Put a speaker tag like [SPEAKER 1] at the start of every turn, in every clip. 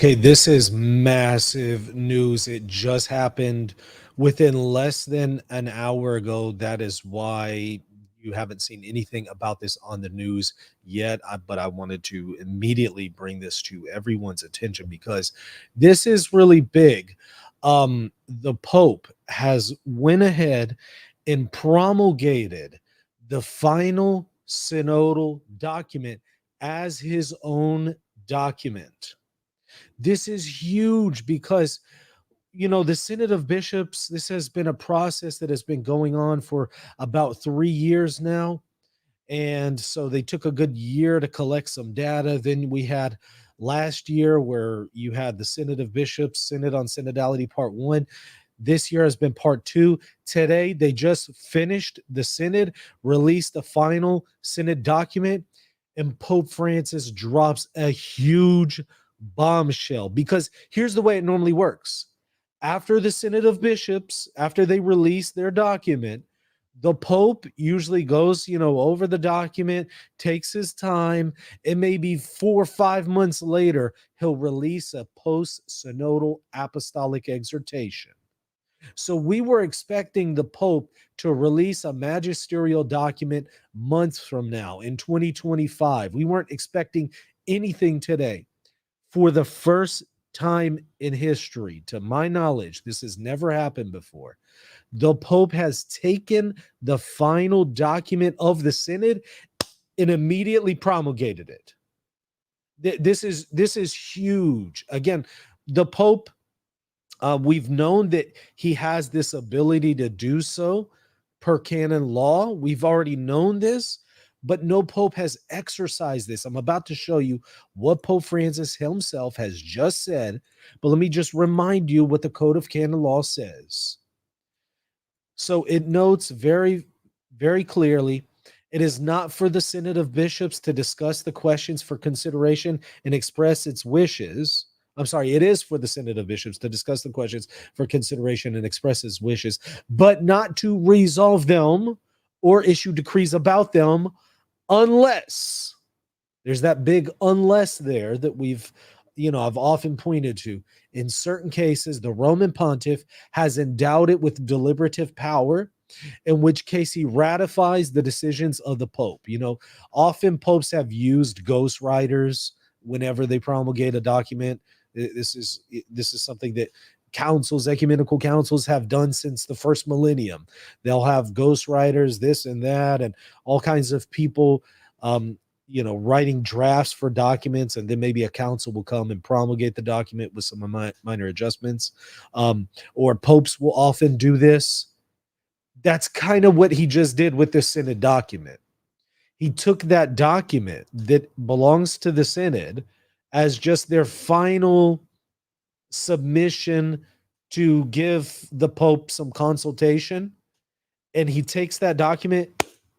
[SPEAKER 1] Okay, this is massive news. It just happened within less than an hour ago. That is why you haven't seen anything about this on the news yet. But I wanted to immediately bring this to everyone's attention because this is really big. The Pope has went ahead and promulgated the final synodal document as his own document. This is huge because, the Synod of Bishops, this has been a process that has been going on for about 3 years now. And so they took a good year to collect some data. Then we had last year where you had the Synod of Bishops, Synod on Synodality Part 1. This year has been Part 2. Today, they just finished the Synod, released the final Synod document, and Pope Francis drops a huge bombshell because here's the way it normally works. After the Synod of Bishops, after they release their document, the Pope usually goes, over the document, takes his time, and maybe 4 or 5 months later, he'll release a post-synodal apostolic exhortation. So we were expecting the Pope to release a magisterial document months from now in 2025. We weren't expecting anything today. For the first time in history, to my knowledge, this has never happened before. The Pope has taken the final document of the Synod and immediately promulgated it. This is huge. Again, the Pope, we've known that he has this ability to do so per canon law. We've already known this, but no Pope has exercised this. I'm about to show you what Pope Francis himself has just said, but let me just remind you what the Code of Canon Law says. So it notes very, very clearly, it is not for the Synod of Bishops to discuss the questions for consideration and express its wishes. I'm sorry, it is for the Synod of Bishops to discuss the questions for consideration and express its wishes, but not to resolve them or issue decrees about them unless, there's that big unless there that I've often pointed to. In certain cases, the Roman pontiff has endowed it with deliberative power, in which case he ratifies the decisions of the Pope. Often popes have used ghostwriters whenever they promulgate a document. This is something that ecumenical councils have done since the first millennium. They'll have ghostwriters, this and that, and all kinds of people writing drafts for documents, and then maybe a council will come and promulgate the document with some minor adjustments. Or popes will often do this. That's kind of what he just did with the Synod document. He took that document that belongs to the Synod as just their final submission to give the Pope some consultation, and he takes that document,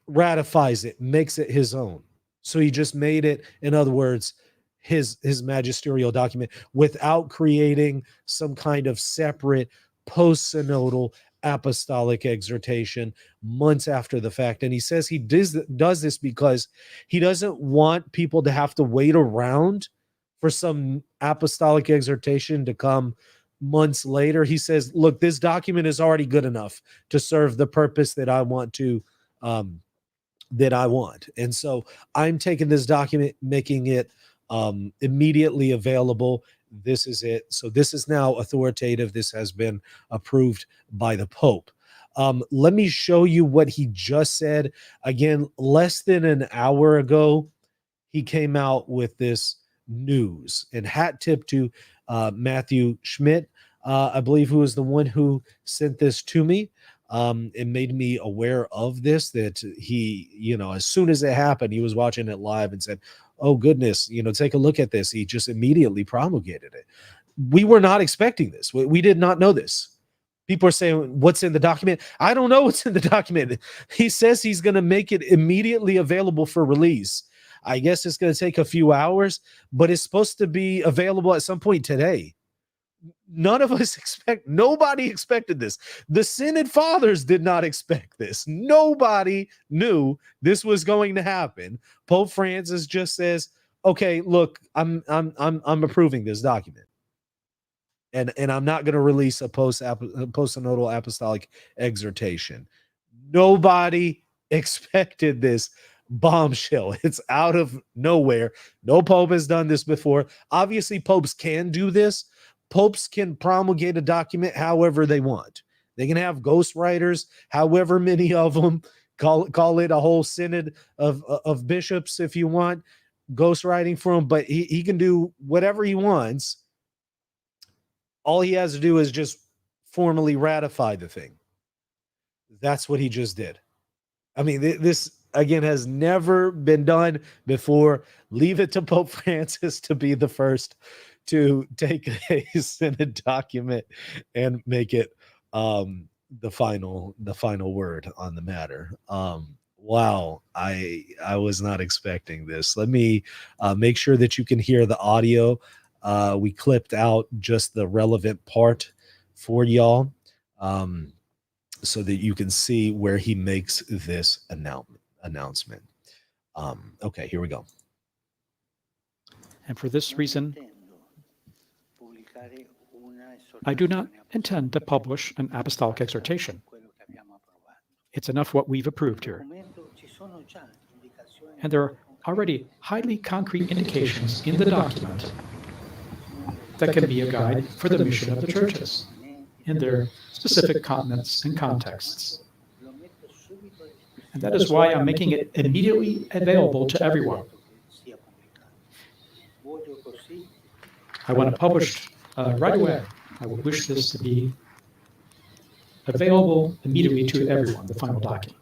[SPEAKER 1] ratifies it, makes it his own. So he just made it, in other words, his magisterial document without creating some kind of separate post-synodal apostolic exhortation months after the fact. And he says he does this because he doesn't want people to have to wait around for some apostolic exhortation to come months later. He says, look, this document is already good enough to serve the purpose that I want to And so I'm taking this document, making it immediately available. This is it. So this is now authoritative. This has been approved by the Pope. Let me show you what he just said. Again, less than an hour ago, he came out with this news, and hat tip to Matthew Schmidt, I believe, who is the one who sent this to me. It made me aware of this, that he, as soon as it happened, he was watching it live and said, oh goodness, take a look at this. He just immediately promulgated it. We were not expecting this. We did not know this. People are saying, what's in the document? I don't know what's in the document. He says he's going to make it immediately available for release. I guess it's going to take a few hours, but it's supposed to be available at some point today. None of us nobody expected this. The Synod Fathers did not expect this. Nobody knew this was going to happen. Pope Francis just says, okay, look, I'm approving this document. and I'm not going to release a post-synodal apostolic exhortation. Nobody expected this bombshell. It's out of nowhere. No pope has done this before. Obviously, popes can do this. Popes can promulgate a document however they want. They can have ghostwriters, however many of them. Call it a whole synod of bishops if you want, ghostwriting for him, but he can do whatever he wants. All he has to do is just formally ratify the thing. That's what he just did. I mean, this again has never been done before. Leave it to Pope Francis to be the first to take a synod document and make it the final word on the matter. Wow, I was not expecting this. Let me make sure that you can hear the audio. We clipped out just the relevant part for y'all, so that you can see where he makes this announcement. Okay, here we go.
[SPEAKER 2] And for this reason, I do not intend to publish an apostolic exhortation. It's enough what we've approved here. And there are already highly concrete indications in the document that can be a guide for the mission of the churches in their specific continents and contexts. And that is why I'm making it immediately available to everyone. I want to publish right away. I would wish this to be available immediately to everyone, the final document.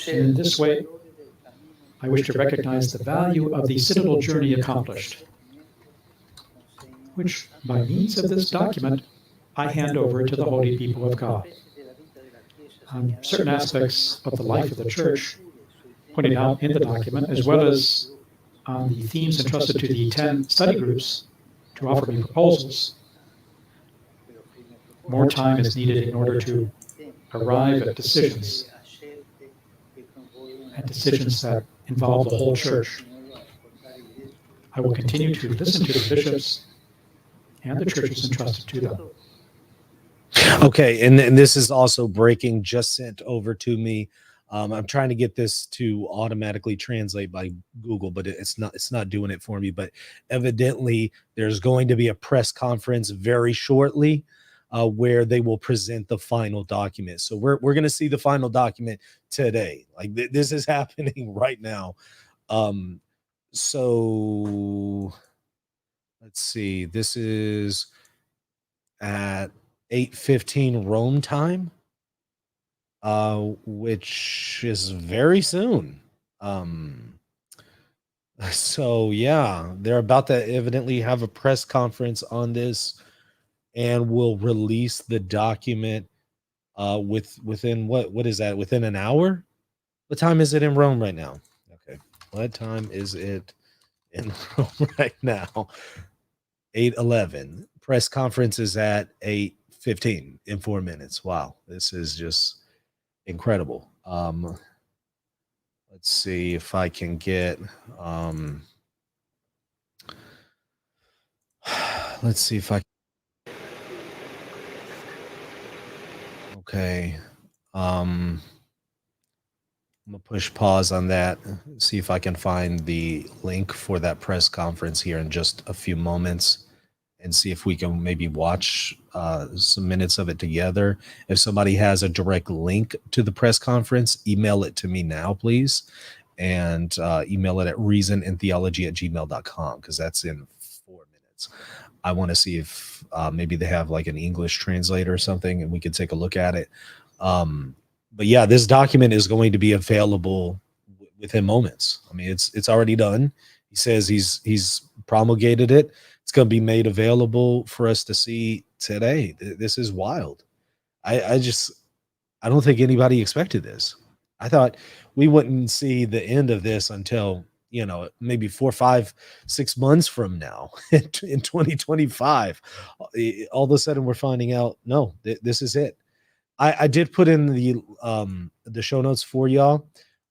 [SPEAKER 2] And in this way, I wish to recognize the value of the synodal journey accomplished, which, by means of this document, I hand over to the holy people of God. On certain aspects of the life of the Church, pointed out in the document, as well as on the themes entrusted to the 10 study groups to offer me proposals, more time is needed in order to arrive at decisions, and decisions that involve the whole Church. I will continue to listen to the bishops and the churches entrusted to them.
[SPEAKER 1] Okay, and this is also breaking, just sent over to me. I'm trying to get this to automatically translate by Google, but it's not doing it for me. But evidently, there's going to be a press conference very shortly where they will present the final document. So we're going to see the final document today. Like this is happening right now. So let's see. This is at 8:15 Rome time, which is very soon. So yeah, they're about to evidently have a press conference on this, and will release the document within what is that? Within an hour? What time is it in Rome right now? Okay, what time is it in Rome right now? 8:11. Press conference is at 8:15 in 4 minutes. Wow, this is just incredible. Let's see if I can get let's see if I okay. I'm gonna push pause on that, see if I can find the link for that press conference here in just a few moments, and see if we can maybe watch some minutes of it together. If somebody has a direct link to the press conference, email it to me now, please. And email it at reasonandtheology@gmail.com, because that's in 4 minutes. I want to see if maybe they have like an English translator or something, and we can take a look at it. But yeah, this document is going to be available within moments. I mean, it's already done. He says he's promulgated it. It's going to be made available for us to see today. This is wild. I don't think anybody expected this. I thought we wouldn't see the end of this until, maybe 4, 5, 6 months from now in 2025. All of a sudden we're finding out, no, this is it. I did put in the show notes for y'all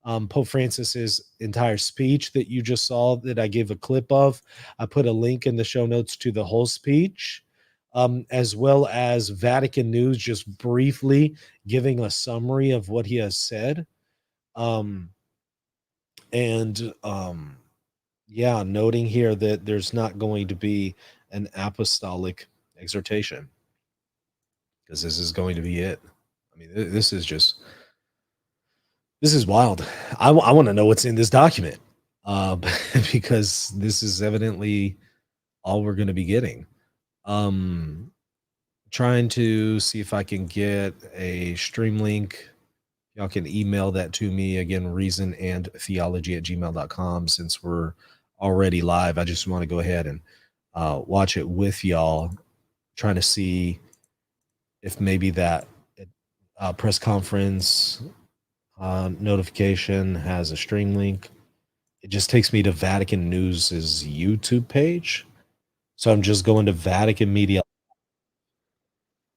[SPEAKER 1] Pope Francis's entire speech that you just saw that I gave a clip of. I put a link in the show notes to the whole speech, as well as Vatican News just briefly giving a summary of what he has said. And yeah, noting here that there's not going to be an apostolic exhortation because this is going to be it. I mean, this is wild. I want to know what's in this document, because this is evidently all we're going to be getting. Trying to see if I can get a stream link. Y'all can email that to me again, reasonandtheology@gmail.com. Since we're already live, I just want to go ahead and watch it with y'all, trying to see if maybe that press conference notification has a stream link. It just takes me to Vatican News's YouTube page. So I'm just going to Vatican Media.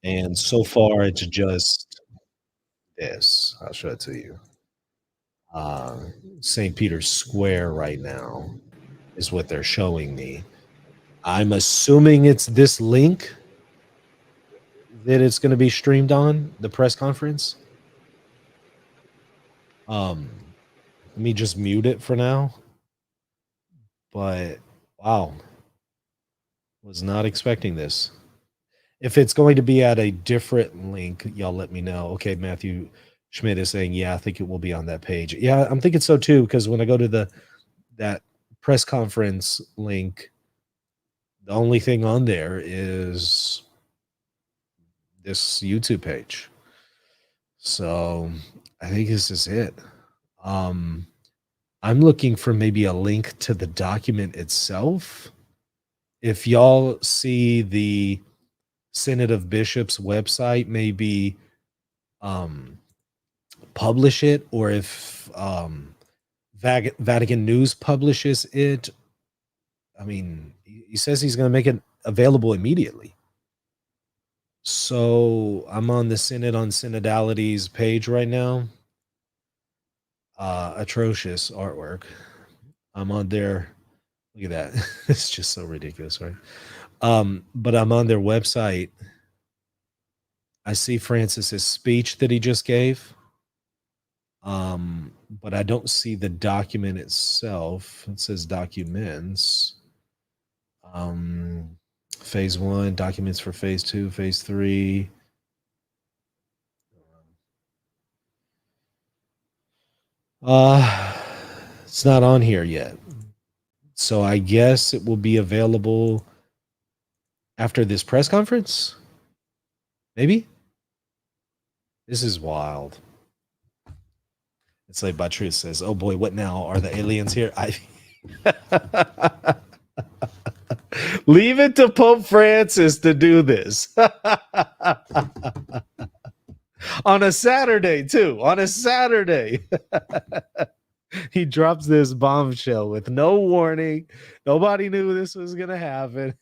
[SPEAKER 1] And so far, it's just this. I'll show it to you. St. Peter's Square right now is what they're showing me. I'm assuming it's this link that it's going to be streamed on, the press conference. Let me just mute it for now. But wow, was not expecting this. If it's going to be at a different link, y'all let me know. Okay, Matthew Schmidt is saying, yeah, I think it will be on that page. Yeah, I'm thinking so too, because when I go to that press conference link, the only thing on there is this YouTube page. So I think this is it. I'm looking for maybe a link to the document itself. If y'all see the Synod of Bishops website, maybe publish it, or if Vatican News publishes it. I mean, he says he's going to make it available immediately. So I'm on the Synod on Synodality's page right now. Atrocious artwork. I'm on there. Look at that. It's just so ridiculous, right? But I'm on their website. I see Francis's speech that he just gave. But I don't see the document itself. It says documents. Phase 1, documents for phase 2, phase 3. It's not on here yet. So I guess it will be available after this press conference? Maybe? This is wild. It's like Batrus says, oh boy, what now? Are the aliens here? Leave it to Pope Francis to do this. On a Saturday, too. On a Saturday. He drops this bombshell with no warning. Nobody knew this was going to happen.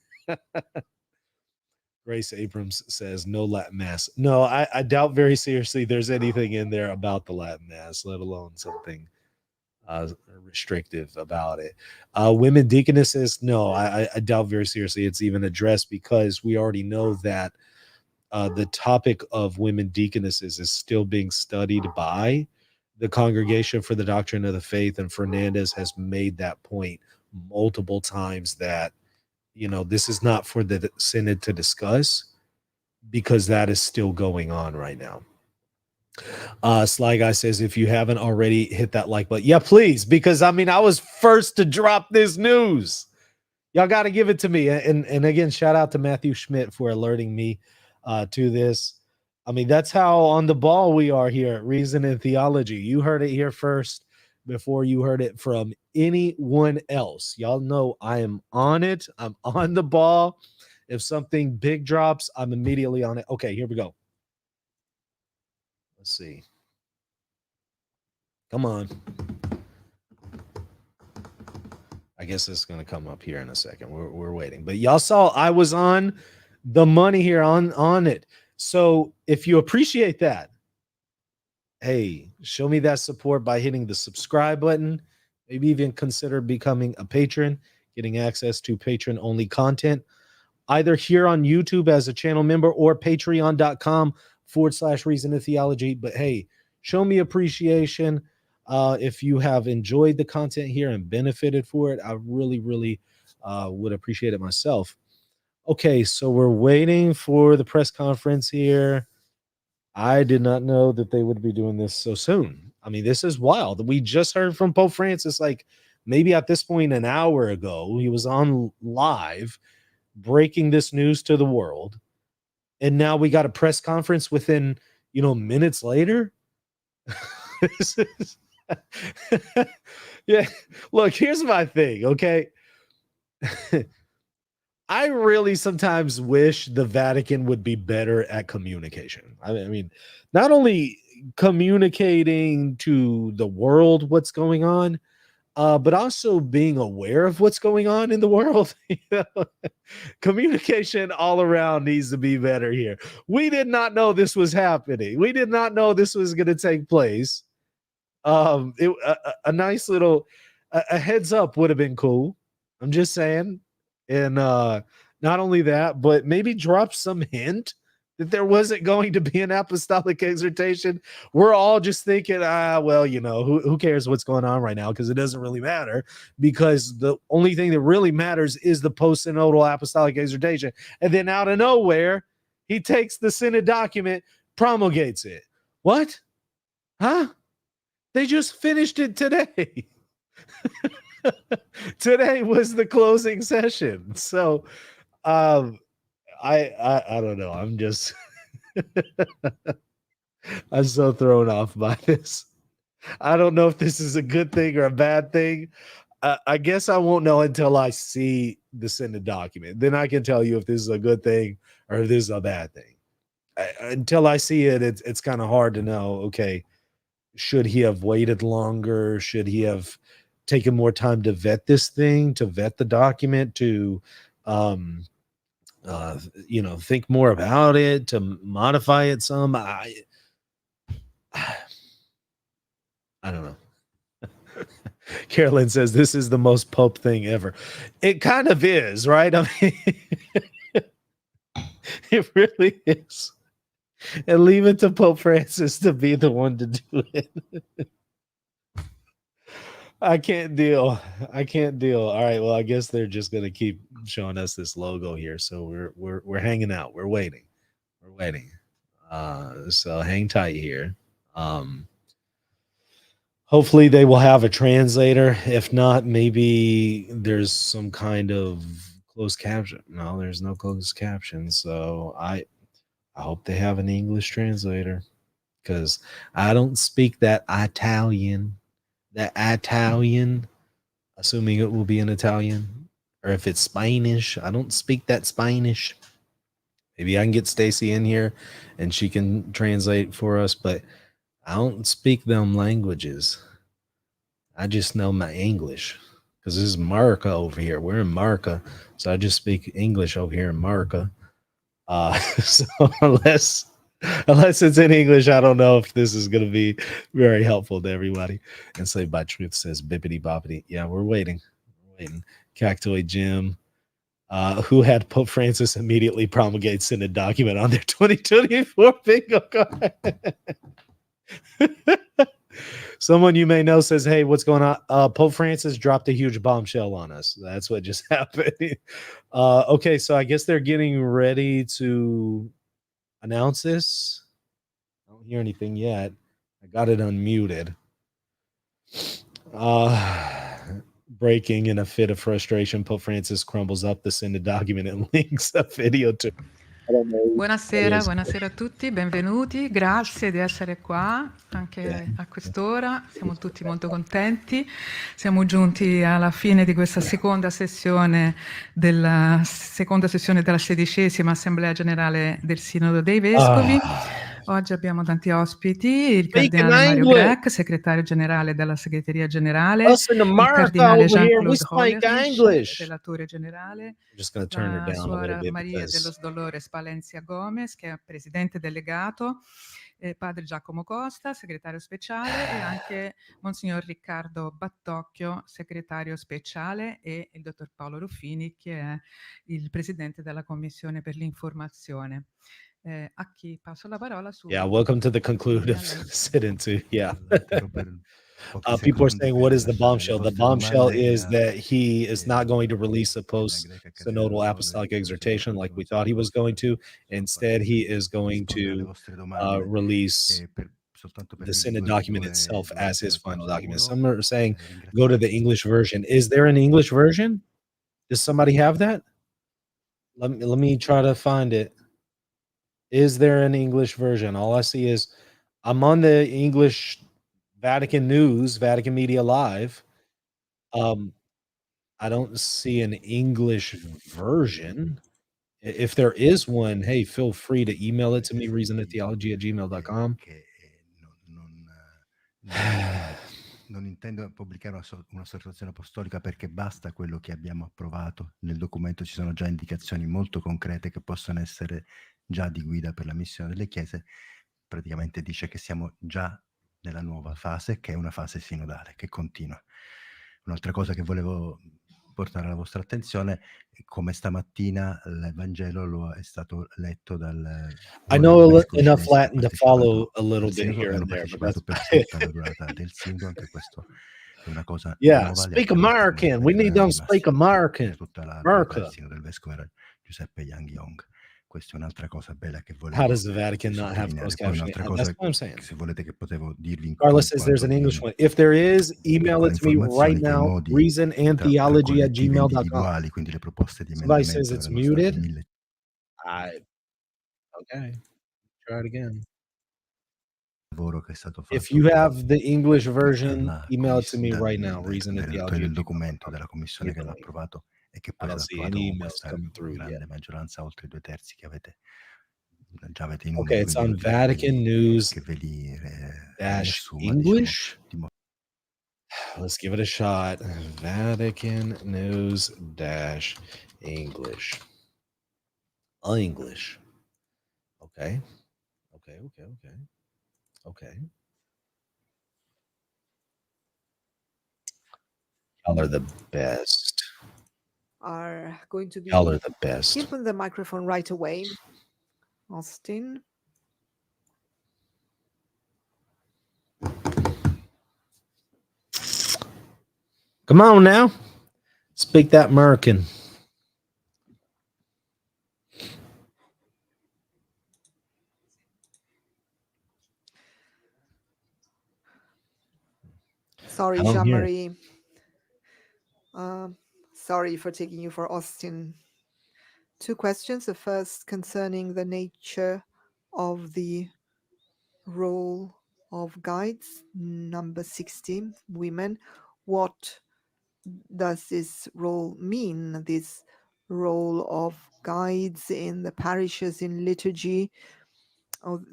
[SPEAKER 1] Grace Abrams says no Latin Mass. No, I doubt very seriously there's anything in there about the Latin Mass, let alone something restrictive about it. Women deaconesses, no, I doubt very seriously it's even addressed, because we already know that the topic of women deaconesses is still being studied by the Congregation for the Doctrine of the Faith, and Fernandez has made that point multiple times that, you know, this is not for the Synod to discuss, because that is still going on right now. Sly Guy says, if you haven't already, hit that like button. Yeah, please, because I mean, I was first to drop this news. Y'all got to give it to me. And again, shout out to Matthew Schmidt for alerting me to this. I mean, that's how on the ball we are here at Reason and Theology. You heard it here first before you heard it from anyone else. Y'all know I am on it. I'm on the ball. If something big drops, I'm immediately on it. Okay, here we go. Let's see. Come on. I guess it's going to come up here in a second. We're waiting. But y'all saw I was on the money here on it. So if you appreciate that, hey, show me that support by hitting the subscribe button. Maybe even consider becoming a patron, getting access to patron only content, either here on YouTube as a channel member or patreon.com/reason of theology. But hey, show me appreciation. If you have enjoyed the content here and benefited for it, I really, really would appreciate it myself. Okay, so we're waiting for the press conference here. I did not know that they would be doing this so soon. I mean, this is wild. We just heard from Pope Francis, like maybe at this point, an hour ago. He was on live breaking this news to the world. And now we got a press conference within, minutes later. Yeah. Look, here's my thing. Okay. I really sometimes wish the Vatican would be better at communication. I mean, not only communicating to the world what's going on, but also being aware of what's going on in the world. Communication all around needs to be better here. We did not know this was happening. We did not know this was going to take place. A nice little a heads up would have been cool. I'm just saying. And not only that, but maybe drop some hint that there wasn't going to be an apostolic exhortation. We're all just thinking, well, who cares what's going on right now, because it doesn't really matter, because the only thing that really matters is the post-synodal apostolic exhortation. And then out of nowhere, he takes the Synod document, promulgates it. What? Huh? They just finished it today. Today was the closing session. So I don't know. I'm just I'm so thrown off by this. I don't know if this is a good thing or a bad thing. I guess I won't know until I see the Synod document. Then I can tell you if this is a good thing or if this is a bad thing. Until I see it, it's kind of hard to know, okay, should he have waited longer? Should he have taken more time to vet this thing, to vet the document, to think more about it, to modify it some? I don't know. Carolyn says this is the most Pope thing ever. It kind of is, right? I mean, it really is. And leave it to Pope Francis to be the one to do it. I can't deal. All right. Well, I guess they're just gonna keep showing us this logo here. So we're hanging out. We're waiting. So hang tight here. Hopefully they will have a translator. If not, maybe there's some kind of closed caption. No, there's no closed caption. So I hope they have an English translator, because I don't speak that Italian. Assuming it will be in Italian, or if it's Spanish. I don't speak that Spanish. Maybe I can get Stacy in here and she can translate for us, but I don't speak them languages. I just know my English, because this is America over here. We're in America, so I just speak English over here in America. So unless it's in English, I don't know if this is going to be very helpful to everybody. And Saved by Truth says bippity boppity. Yeah, we're waiting. Cactoid Jim, who had Pope Francis immediately promulgate Synod document on their 2024 bingo card. Someone you may know says, hey, what's going on? Pope Francis dropped a huge bombshell on us. That's what just happened. Okay, so I guess they're getting ready to announce this. I don't hear anything yet. I got it unmuted. Breaking in a fit of frustration, Pope Francis crumbles up the Synod document and links a video to...
[SPEAKER 3] Buonasera a tutti, benvenuti, grazie di essere qua anche a quest'ora, siamo tutti molto contenti, siamo giunti alla fine di questa seconda sessione della 16ª Assemblea Generale del Sinodo dei Vescovi. Oggi abbiamo tanti ospiti, il Cardinale Mario Grech, segretario generale della Segreteria Generale, il Cardinale Jean-Claude Hollerich, relatore generale, la Suora Maria de los Dolores Palencia Gomez, che è presidente delegato, padre Giacomo Costa, segretario speciale, e anche Monsignor Riccardo Battocchio, segretario speciale, e il dottor Paolo Ruffini, che è il presidente della Commissione per l'informazione. A chi passo la parola su...
[SPEAKER 1] Yeah, welcome to the conclusive sit-in too. Yeah. People are saying, what is the bombshell? The bombshell is that he is not going to release a post-synodal apostolic exhortation like we thought he was going to. Instead, he is going to release the Synod document itself as his final document. Some are saying, go to the English version. Is there an English version? Does somebody have that? Let me try to find it. Is there an English version? All I see is I'm on the English Vatican News, Vatican Media Live. I don't see an English version. If there is one, hey, feel free to email it to me, reasonandtheology@gmail.com.
[SPEAKER 4] Non intendo pubblicare un'osservazione apostolica, perché basta quello che abbiamo approvato. Nel documento ci sono già indicazioni molto concrete che possono essere già di guida per la missione delle chiese. Praticamente dice che siamo già nella nuova fase, che è una fase sinodale, che continua. Un'altra cosa che volevo portare alla vostra attenzione, come stamattina il Vangelo è stato letto dal...
[SPEAKER 1] I know enough Latin to follow a little bit here and there, but
[SPEAKER 4] partecipato per tutta la durata del Sinodo. Anche questo è una cosa
[SPEAKER 1] yeah,
[SPEAKER 4] nuova.
[SPEAKER 1] speak American. We need them speak American.
[SPEAKER 4] Tutta la
[SPEAKER 1] America.
[SPEAKER 4] del Sinodo del Vescovo era Giuseppe Yang. Questa è un'altra cosa bella che
[SPEAKER 1] How
[SPEAKER 4] volevo
[SPEAKER 1] does the Vatican not have
[SPEAKER 4] sottolineare.
[SPEAKER 1] closed
[SPEAKER 4] Poi un'altra
[SPEAKER 1] captioning?
[SPEAKER 4] cosa,
[SPEAKER 1] That's what I'm saying.
[SPEAKER 4] se volete, che potevo dirvi in
[SPEAKER 1] Carla says there's an English one. If there is, email it to me right now, reasonandtheology@gmail.com.
[SPEAKER 4] individuali, quindi le proposte di
[SPEAKER 1] Somebody
[SPEAKER 4] emendamento
[SPEAKER 1] says it's
[SPEAKER 4] erano state
[SPEAKER 1] muted.
[SPEAKER 4] 1000.
[SPEAKER 1] Okay, try it again.
[SPEAKER 4] Lavoro che è stato fatto.
[SPEAKER 1] If you have the English version,
[SPEAKER 4] dalla
[SPEAKER 1] email it to me right now,
[SPEAKER 4] del
[SPEAKER 1] reasonandtheology@gmail.com.
[SPEAKER 4] documento della commissione che l'ha approvato e che poi
[SPEAKER 1] I
[SPEAKER 4] è
[SPEAKER 1] don't
[SPEAKER 4] stato
[SPEAKER 1] see
[SPEAKER 4] approvato
[SPEAKER 1] any
[SPEAKER 4] con
[SPEAKER 1] emails
[SPEAKER 4] questa
[SPEAKER 1] coming through
[SPEAKER 4] grande
[SPEAKER 1] yet.
[SPEAKER 4] maggioranza, oltre 2/3 che già avete i numeri.
[SPEAKER 1] Okay, it's
[SPEAKER 4] quindi
[SPEAKER 1] on Vatican News
[SPEAKER 4] che ve li
[SPEAKER 1] dash
[SPEAKER 4] riassuma,
[SPEAKER 1] English.
[SPEAKER 4] diciamo,
[SPEAKER 1] Let's give it a shot. Vatican News dash English. English. Okay. Y'all are the best.
[SPEAKER 5] Are going to be
[SPEAKER 1] Y'all are the best.
[SPEAKER 5] given the microphone right away. Austin.
[SPEAKER 1] Come on now. Speak that American.
[SPEAKER 5] Sorry, Jean-Marie. Sorry for taking you for Austin. 2 questions. The first concerning the nature of the role of guides. Number 16, women. What does this role mean? This role of guides in the parishes, in liturgy, of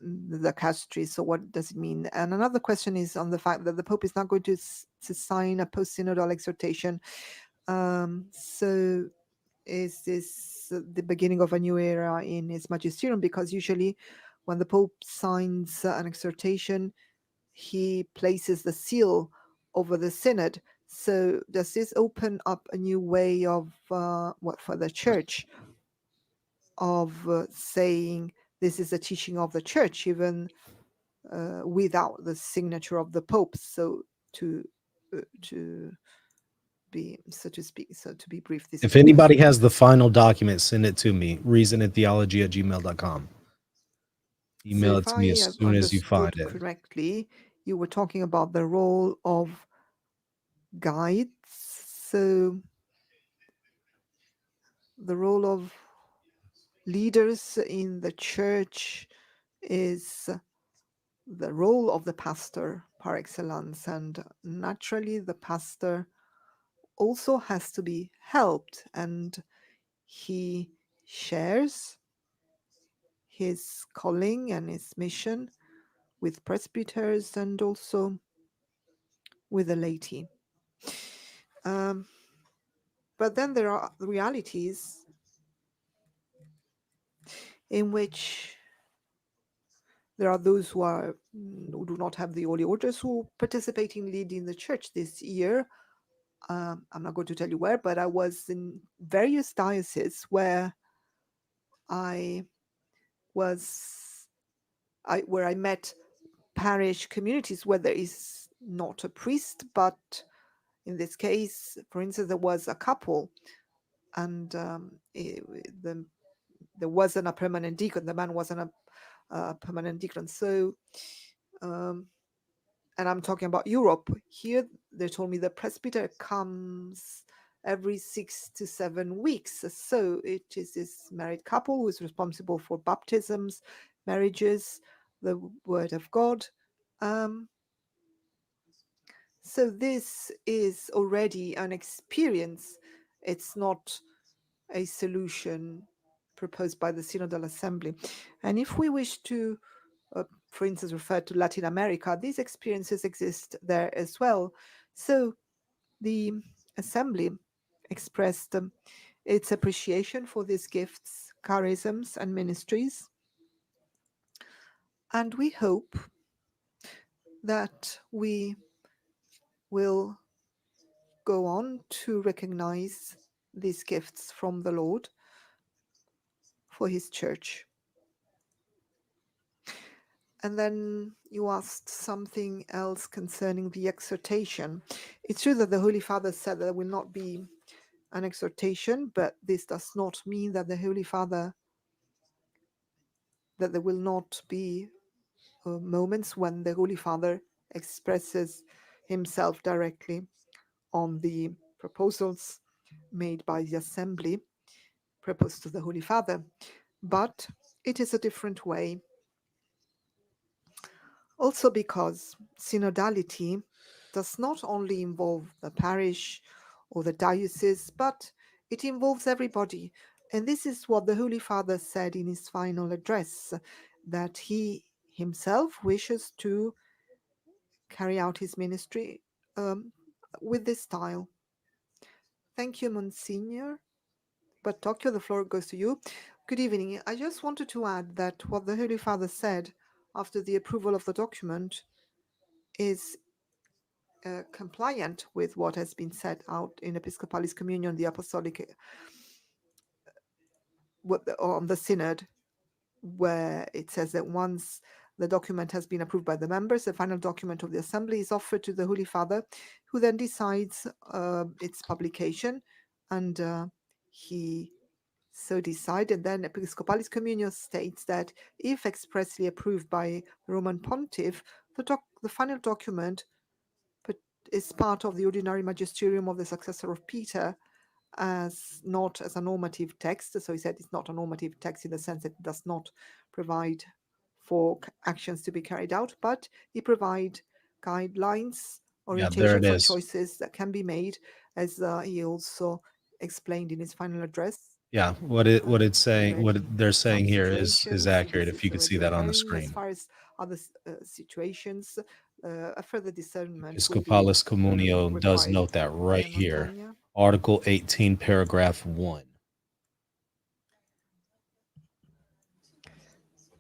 [SPEAKER 5] the castry. So what does it mean? And another question is on the fact that the Pope is not going to sign a post-synodal exhortation. So is this the beginning of a new era in his magisterium? Because usually when the Pope signs an exhortation, he places the seal over the synod. So does this open up a new way of for the church of saying this is a teaching of the church, even without the signature of the Pope? So to be, so to speak, so to be brief, this
[SPEAKER 1] if anybody has the final document, send it to me. reasonandtheology@gmail.com. Email it to me as soon as you find it.
[SPEAKER 5] Correctly, you were talking about the role of guides. So the role of leaders in the church is the role of the pastor par excellence, and naturally the pastor also has to be helped, and he shares his calling and his mission with presbyters and also with the laity. But then there are realities in which There are those who do not have the holy orders who participate in leading the church this year. I'm not going to tell you where, but I was in various dioceses where I met parish communities where there is not a priest, but in this case, for instance, there was a couple, and there wasn't a permanent deacon. The man wasn't a permanent deacon. So, and I'm talking about Europe. Here, they told me the presbyter comes every 6 to 7 weeks. So it is this married couple who is responsible for baptisms, marriages, the word of God. So this is already an experience. It's not a solution proposed by the Synodal Assembly. And if we wish to, for instance, refer to Latin America, these experiences exist there as well. So the Assembly expressed its appreciation for these gifts, charisms, and ministries. And we hope that we will go on to recognize these gifts from the Lord for his church. And then you asked something else concerning the exhortation. It's true that the Holy Father said that there will not be an exhortation, but this does not mean that there will not be moments when the Holy Father expresses himself directly on the proposals made by the Assembly, proposed to the Holy Father. But it is a different way. Also because synodality does not only involve the parish or the diocese, but it involves everybody. And this is what the Holy Father said in his final address, that he himself wishes to carry out his ministry with this style. Thank you, Monsignor. But Tokyo, the floor goes to you. Good evening. I just wanted to add that what the Holy Father said after the approval of the document is compliant with what has been set out in Episcopalis Communion, the Apostolic, on the Synod, where it says that once the document has been approved by the members, the final document of the Assembly is offered to the Holy Father, who then decides its publication, and he so decided. Then Episcopalis Communion states that if expressly approved by the Roman Pontiff, the final document is part of the ordinary magisterium of the successor of Peter, not as a normative text. So he said it's not a normative text in the sense that it does not provide for actions to be carried out, but it provides guidelines, orientation for choices that can be made, as he also explained in his final address.
[SPEAKER 1] Yeah, what it's saying, what they're saying here is accurate. If you could see that on the screen.
[SPEAKER 5] As far as other situations, a further discernment.
[SPEAKER 1] Episcopalis Communio does note that right here. Article 18, paragraph 1.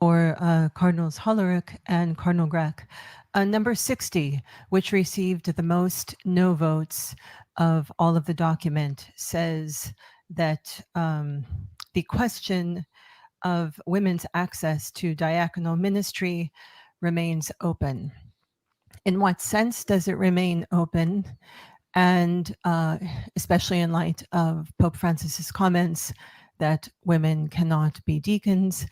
[SPEAKER 6] Or Cardinals Hollerich and Cardinal Grech. Number 60, which received the most no votes of all of the document, says that the question of women's access to diaconal ministry remains open. In what sense does it remain open? And especially in light of Pope Francis's comments that women cannot be deacons.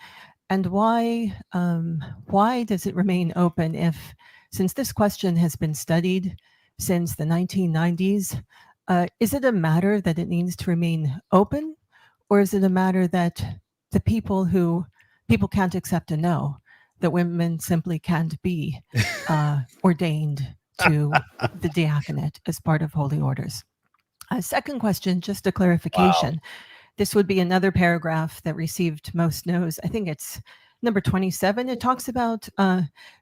[SPEAKER 6] And why does it remain open since this question has been studied since the 1990s, is it a matter that it needs to remain open, or is it a matter that the people can't accept a no, that women simply can't be ordained to the diaconate as part of holy orders? Second question, just a clarification. Wow. This would be another paragraph that received most no's. I think it's number 27. It talks about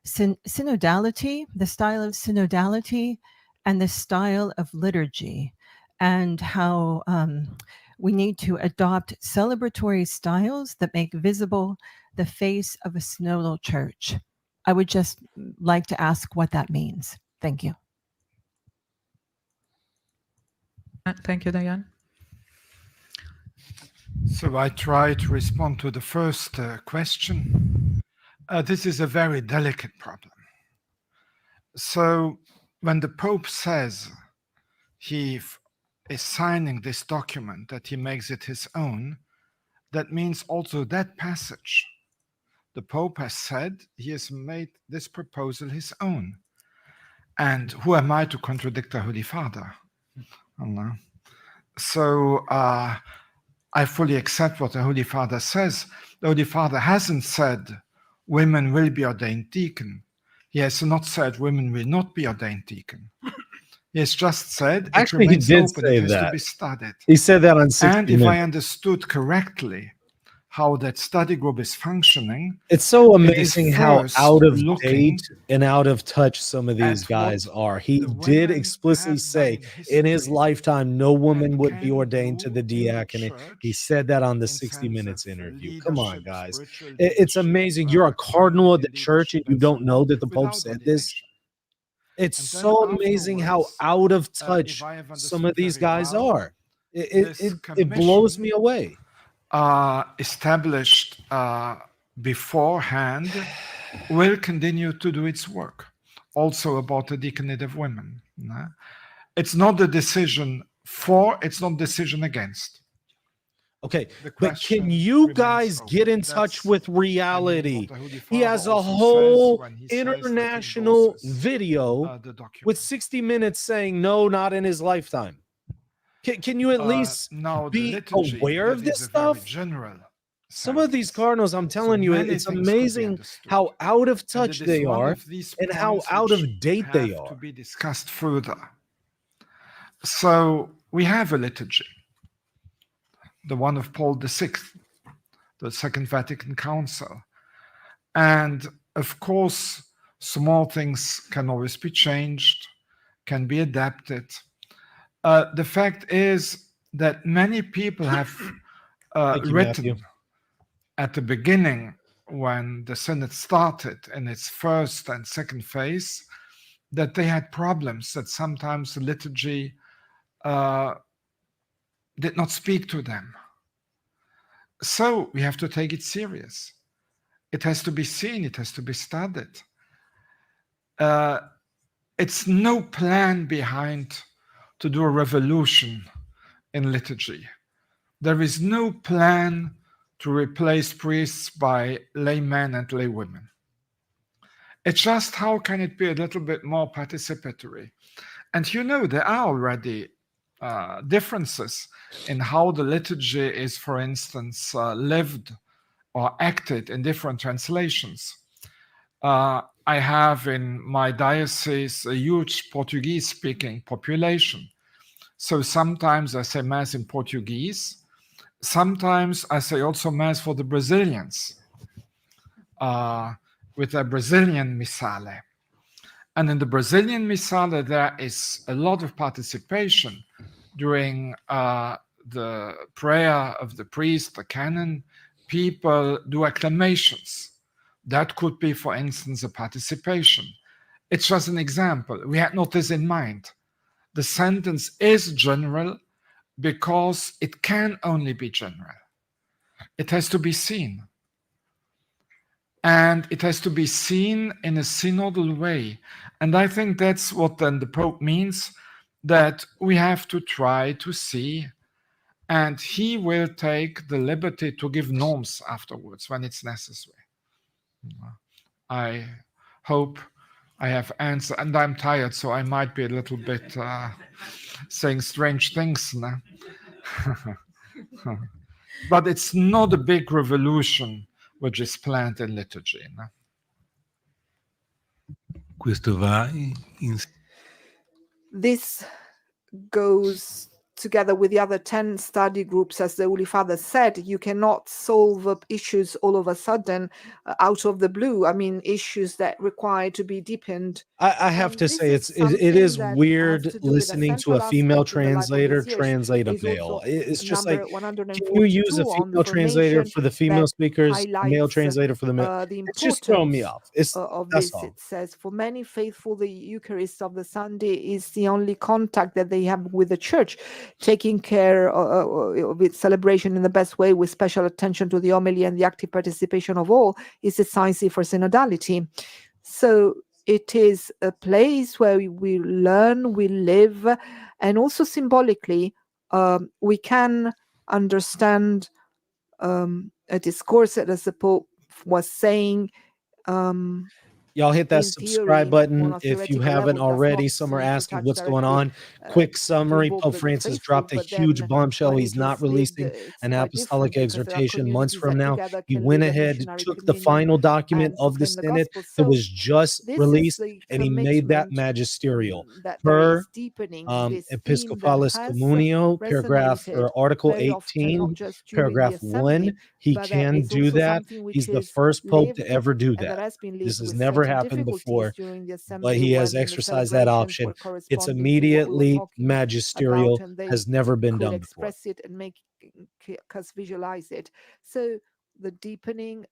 [SPEAKER 6] synodality, the style of synodality, and the style of liturgy, and how we need to adopt celebratory styles that make visible the face of a synodal church. I would just like to ask what that means. Thank you.
[SPEAKER 3] Thank you, Diane.
[SPEAKER 7] So I try to respond to the first question. This is a very delicate problem. So when the Pope says he is signing this document, that he makes it his own, that means also that passage. The Pope has said he has made this proposal his own. And who am I to contradict the Holy Father? So I fully accept what the Holy Father says. The Holy Father hasn't said women will be ordained deacon. He has not said women will not be ordained deacon. He has just said
[SPEAKER 1] Actually,
[SPEAKER 7] it
[SPEAKER 1] he
[SPEAKER 7] remains
[SPEAKER 1] did
[SPEAKER 7] open,
[SPEAKER 1] say
[SPEAKER 7] it has
[SPEAKER 1] that.
[SPEAKER 7] to be studied.
[SPEAKER 1] He said that on 60
[SPEAKER 7] And if
[SPEAKER 1] Minutes.
[SPEAKER 7] I understood correctly how that study group is functioning,
[SPEAKER 1] It's so
[SPEAKER 7] it is
[SPEAKER 1] amazing how
[SPEAKER 7] first
[SPEAKER 1] out of
[SPEAKER 7] looking
[SPEAKER 1] date and out of touch some of these
[SPEAKER 7] at
[SPEAKER 1] guys
[SPEAKER 7] what
[SPEAKER 1] are. He
[SPEAKER 7] the
[SPEAKER 1] did
[SPEAKER 7] women
[SPEAKER 1] explicitly
[SPEAKER 7] have
[SPEAKER 1] say
[SPEAKER 7] done
[SPEAKER 1] in his
[SPEAKER 7] history
[SPEAKER 1] lifetime no woman
[SPEAKER 7] and
[SPEAKER 1] would be
[SPEAKER 7] can
[SPEAKER 1] ordained to
[SPEAKER 7] do
[SPEAKER 1] the
[SPEAKER 7] in the
[SPEAKER 1] diaconate. He
[SPEAKER 7] church
[SPEAKER 1] said that on the
[SPEAKER 7] in
[SPEAKER 1] 60
[SPEAKER 7] sense
[SPEAKER 1] Minutes
[SPEAKER 7] of
[SPEAKER 1] interview. Come on,
[SPEAKER 7] leadership,
[SPEAKER 1] guys.
[SPEAKER 7] spiritual
[SPEAKER 1] It's
[SPEAKER 7] leadership,
[SPEAKER 1] amazing. You're a cardinal of the
[SPEAKER 7] community
[SPEAKER 1] church and
[SPEAKER 7] leadership,
[SPEAKER 1] you
[SPEAKER 7] and so
[SPEAKER 1] don't know
[SPEAKER 7] on,
[SPEAKER 1] that the Pope
[SPEAKER 7] without
[SPEAKER 1] said this.
[SPEAKER 7] ordination.
[SPEAKER 1] It's
[SPEAKER 7] And then
[SPEAKER 1] so amazing how
[SPEAKER 7] afterwards,
[SPEAKER 1] out of
[SPEAKER 7] if
[SPEAKER 1] touch
[SPEAKER 7] I have
[SPEAKER 1] some of
[SPEAKER 7] understood
[SPEAKER 1] these
[SPEAKER 7] very
[SPEAKER 1] guys
[SPEAKER 7] well,
[SPEAKER 1] are. It
[SPEAKER 7] this
[SPEAKER 1] blows me
[SPEAKER 7] commission
[SPEAKER 1] away.
[SPEAKER 7] established beforehand will continue to do its work, also about the deaconate of women. It's not a decision for, it's not a decision against.
[SPEAKER 1] Okay,
[SPEAKER 7] The
[SPEAKER 1] but
[SPEAKER 7] question
[SPEAKER 1] can you
[SPEAKER 7] remains
[SPEAKER 1] guys get
[SPEAKER 7] open.
[SPEAKER 1] in touch
[SPEAKER 7] That's,
[SPEAKER 1] with
[SPEAKER 7] I mean,
[SPEAKER 1] reality?
[SPEAKER 7] what the Holy
[SPEAKER 1] He
[SPEAKER 7] Father
[SPEAKER 1] has a
[SPEAKER 7] also says
[SPEAKER 1] whole
[SPEAKER 7] when he says that he
[SPEAKER 1] international
[SPEAKER 7] endorses,
[SPEAKER 1] video
[SPEAKER 7] the document.
[SPEAKER 1] with 60 Minutes saying no, not in his lifetime. Can you at least
[SPEAKER 7] now the
[SPEAKER 1] be
[SPEAKER 7] liturgy,
[SPEAKER 1] aware
[SPEAKER 7] that
[SPEAKER 1] of this
[SPEAKER 7] is a very
[SPEAKER 1] stuff?
[SPEAKER 7] general
[SPEAKER 1] Some of these
[SPEAKER 7] sentence.
[SPEAKER 1] cardinals, I'm
[SPEAKER 7] So
[SPEAKER 1] telling you,
[SPEAKER 7] many
[SPEAKER 1] it's
[SPEAKER 7] things could be
[SPEAKER 1] amazing
[SPEAKER 7] understood.
[SPEAKER 1] how out of
[SPEAKER 7] And
[SPEAKER 1] touch
[SPEAKER 7] it is
[SPEAKER 1] they
[SPEAKER 7] one
[SPEAKER 1] are
[SPEAKER 7] of these
[SPEAKER 1] and how
[SPEAKER 7] points
[SPEAKER 1] out
[SPEAKER 7] which
[SPEAKER 1] of date they
[SPEAKER 7] have to
[SPEAKER 1] are.
[SPEAKER 7] be discussed further. So we have a liturgy, the one of Paul VI, the Second Vatican Council. And of course, small things can always be changed, can be adapted. The fact is that many people have
[SPEAKER 1] Thank you,
[SPEAKER 7] written
[SPEAKER 1] Matthew.
[SPEAKER 7] at the beginning, when the Synod started in its first and second phase, that they had problems, that sometimes the liturgy did not speak to them. So we have to take it serious. It has to be seen, it has to be studied. It's no plan behind to do a revolution in liturgy. There is no plan to replace priests by laymen and laywomen. It's just how can it be a little bit more participatory? And you know, there are already differences in how the liturgy is, for instance, lived or acted in different translations. I have in my diocese a huge Portuguese-speaking population. So sometimes I say Mass in Portuguese. Sometimes I say also Mass for the Brazilians with a Brazilian Missale. And in the Brazilian Missale, there is a lot of participation during the prayer of the priest, the canon. People do acclamations. That could be, for instance, a participation. It's just an example. We had not this in mind. The sentence is general because it can only be general. It has to be seen. And it has to be seen in a synodal way. And I think that's what then the Pope means, that we have to try to see, and he will take the liberty to give norms afterwards when it's necessary. I hope I have answered, and I'm tired, so I might be a little bit saying strange things now. But it's not a big revolution which is planned in liturgy. No?
[SPEAKER 5] This goes together with the other 10 study groups, as the Holy Father said, you cannot solve issues all of a sudden out of the blue. I mean, issues that require to be deepened.
[SPEAKER 1] I have
[SPEAKER 5] And
[SPEAKER 1] to
[SPEAKER 5] this
[SPEAKER 1] say,
[SPEAKER 5] is
[SPEAKER 1] it
[SPEAKER 5] something
[SPEAKER 1] is
[SPEAKER 5] that has
[SPEAKER 1] weird
[SPEAKER 5] to do with a
[SPEAKER 1] listening to a
[SPEAKER 5] central
[SPEAKER 1] female
[SPEAKER 5] aspect of the life of
[SPEAKER 1] translator
[SPEAKER 5] these years.
[SPEAKER 1] translate a
[SPEAKER 5] There's
[SPEAKER 1] male.
[SPEAKER 5] also
[SPEAKER 1] It's just
[SPEAKER 5] number
[SPEAKER 1] like, can you use
[SPEAKER 5] 142
[SPEAKER 1] a
[SPEAKER 5] on
[SPEAKER 1] female translator
[SPEAKER 5] formation
[SPEAKER 1] for the female
[SPEAKER 5] that
[SPEAKER 1] speakers, a male
[SPEAKER 5] highlights
[SPEAKER 1] translator for the male?
[SPEAKER 5] the
[SPEAKER 1] It's just throwing me
[SPEAKER 5] importance
[SPEAKER 1] off. It's
[SPEAKER 5] of
[SPEAKER 1] that's
[SPEAKER 5] this.
[SPEAKER 1] all.
[SPEAKER 5] It says, for many faithful, the Eucharist of the Sunday is the only contact that they have with the church, taking care of its celebration in the best way with special attention to the homily and the active participation of all is decisive for synodality. So it is a place where we learn, we live, and also symbolically we can understand a discourse that, as the Pope was saying,
[SPEAKER 1] Y'all hit that
[SPEAKER 5] in
[SPEAKER 1] subscribe
[SPEAKER 5] theory,
[SPEAKER 1] button
[SPEAKER 5] on a
[SPEAKER 1] if you
[SPEAKER 5] theoretical
[SPEAKER 1] haven't
[SPEAKER 5] level, does
[SPEAKER 1] already.
[SPEAKER 5] not
[SPEAKER 1] Some are
[SPEAKER 5] seem to
[SPEAKER 1] asking
[SPEAKER 5] touch
[SPEAKER 1] what's going
[SPEAKER 5] directly
[SPEAKER 1] on. Quick
[SPEAKER 5] to
[SPEAKER 1] summary:
[SPEAKER 5] involve
[SPEAKER 1] Pope
[SPEAKER 5] the
[SPEAKER 1] Francis
[SPEAKER 5] faithful,
[SPEAKER 1] dropped a
[SPEAKER 5] but
[SPEAKER 1] huge
[SPEAKER 5] then
[SPEAKER 1] bombshell.
[SPEAKER 5] when
[SPEAKER 1] He's
[SPEAKER 5] it is
[SPEAKER 1] not
[SPEAKER 5] lived,
[SPEAKER 1] releasing
[SPEAKER 5] it's
[SPEAKER 1] an
[SPEAKER 5] quite
[SPEAKER 1] apostolic
[SPEAKER 5] different because there are
[SPEAKER 1] exhortation months
[SPEAKER 5] communities
[SPEAKER 1] from
[SPEAKER 5] that
[SPEAKER 1] now.
[SPEAKER 5] together
[SPEAKER 1] He
[SPEAKER 5] can
[SPEAKER 1] went
[SPEAKER 5] live a
[SPEAKER 1] ahead,
[SPEAKER 5] missionary
[SPEAKER 1] took the
[SPEAKER 5] communion
[SPEAKER 1] final document
[SPEAKER 5] and
[SPEAKER 1] of the
[SPEAKER 5] proclaim the
[SPEAKER 1] Synod
[SPEAKER 5] gospel.
[SPEAKER 1] that
[SPEAKER 5] So
[SPEAKER 1] was just
[SPEAKER 5] this is
[SPEAKER 1] released,
[SPEAKER 5] the
[SPEAKER 1] and he made that
[SPEAKER 5] commitment
[SPEAKER 1] magisterial
[SPEAKER 5] that there
[SPEAKER 1] per
[SPEAKER 5] is deepening this theme that
[SPEAKER 1] Episcopalis
[SPEAKER 5] has
[SPEAKER 1] Communio, paragraph
[SPEAKER 5] resonated
[SPEAKER 1] or Article
[SPEAKER 5] very often,
[SPEAKER 1] 18,
[SPEAKER 5] not just during the
[SPEAKER 1] paragraph 1.
[SPEAKER 5] assembly,
[SPEAKER 1] He
[SPEAKER 5] but that
[SPEAKER 1] can
[SPEAKER 5] is
[SPEAKER 1] do
[SPEAKER 5] also
[SPEAKER 1] that.
[SPEAKER 5] something which
[SPEAKER 1] He's the
[SPEAKER 5] is
[SPEAKER 1] first pope to
[SPEAKER 5] lived
[SPEAKER 1] ever do
[SPEAKER 5] and that
[SPEAKER 1] that.
[SPEAKER 5] has been
[SPEAKER 1] This
[SPEAKER 5] lived
[SPEAKER 1] has
[SPEAKER 5] with
[SPEAKER 1] never
[SPEAKER 5] certain
[SPEAKER 1] happened
[SPEAKER 5] difficulties
[SPEAKER 1] before,
[SPEAKER 5] during the
[SPEAKER 1] but
[SPEAKER 5] assembly
[SPEAKER 1] he has
[SPEAKER 5] when the
[SPEAKER 1] exercised that
[SPEAKER 5] celebrations
[SPEAKER 1] option.
[SPEAKER 5] were
[SPEAKER 1] It's
[SPEAKER 5] corresponding to what we were
[SPEAKER 1] immediately
[SPEAKER 5] talking about,
[SPEAKER 1] magisterial,
[SPEAKER 5] and they
[SPEAKER 1] has never been
[SPEAKER 5] could
[SPEAKER 1] done before.
[SPEAKER 5] express it and make us visualize it. So the deepening,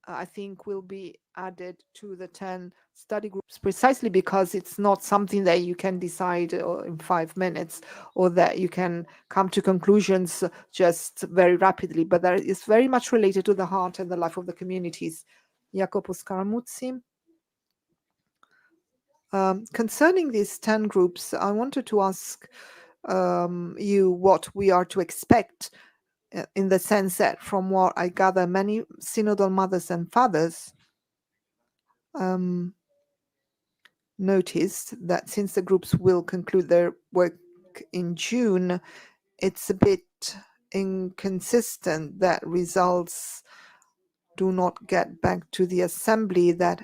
[SPEAKER 5] I think, will be added to the 10 study groups precisely because it's not something that you can decide in 5 minutes or that you can come to conclusions just very rapidly, but that is very much related to the heart and the life of the communities. Jacopo Scaramuzzi. Concerning these 10 groups, I wanted to ask you what we are to expect, in the sense that, from what I gather, many synodal mothers and fathers noticed that since the groups will conclude their work in June, it's a bit inconsistent that results do not get back to the assembly that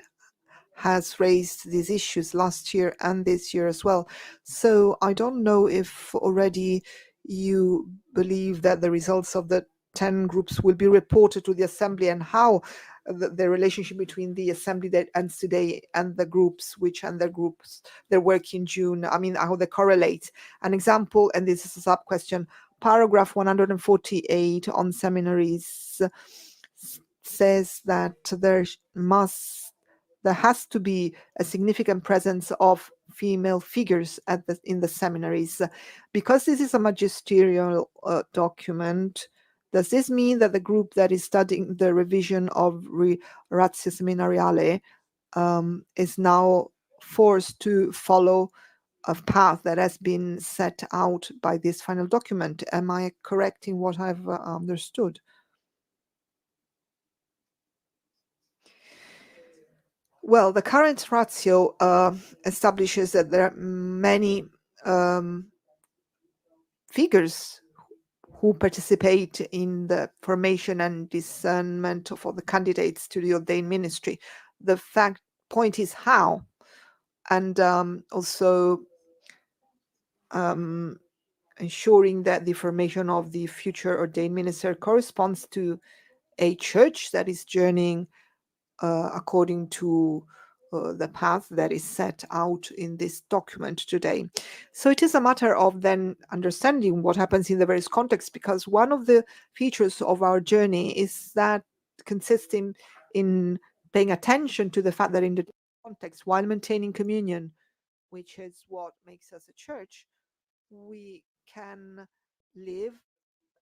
[SPEAKER 5] has raised these issues last year and this year as well. So I don't know if already you believe that the results of the 10 groups will be reported to the assembly, and how the relationship between the assembly that ends today and the groups which end their groups their work in June, I mean, how they correlate. An example, and this is a sub question, paragraph 148 on seminaries says that there has to be a significant presence of female figures in the seminaries. Because this is a magisterial document, does this mean that the group that is studying the revision of Ratio Seminariale is now forced to follow a path that has been set out by this final document? Am I correct in what I've understood? Well, the current ratio establishes that there are many figures who participate in the formation and discernment for the candidates to the ordained ministry. The point is how, and also ensuring that the formation of the future ordained minister corresponds to a church that is journeying according to the path that is set out in this document today. So it is a matter of then understanding what happens in the various contexts, because one of the features of our journey is that consisting in paying attention to the fact that in the context, while maintaining communion, which is what makes us a church, we can live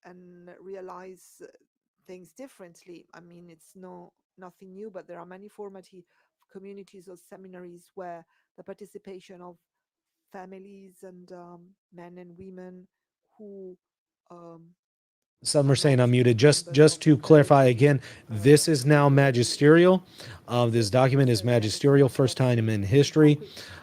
[SPEAKER 5] and realize things differently. I mean, it's nothing new, but there are many formative communities or seminaries where the participation of families and men and women who
[SPEAKER 1] Some are saying I'm muted. Just to clarify again, this is now magisterial. This document is magisterial, first time in history.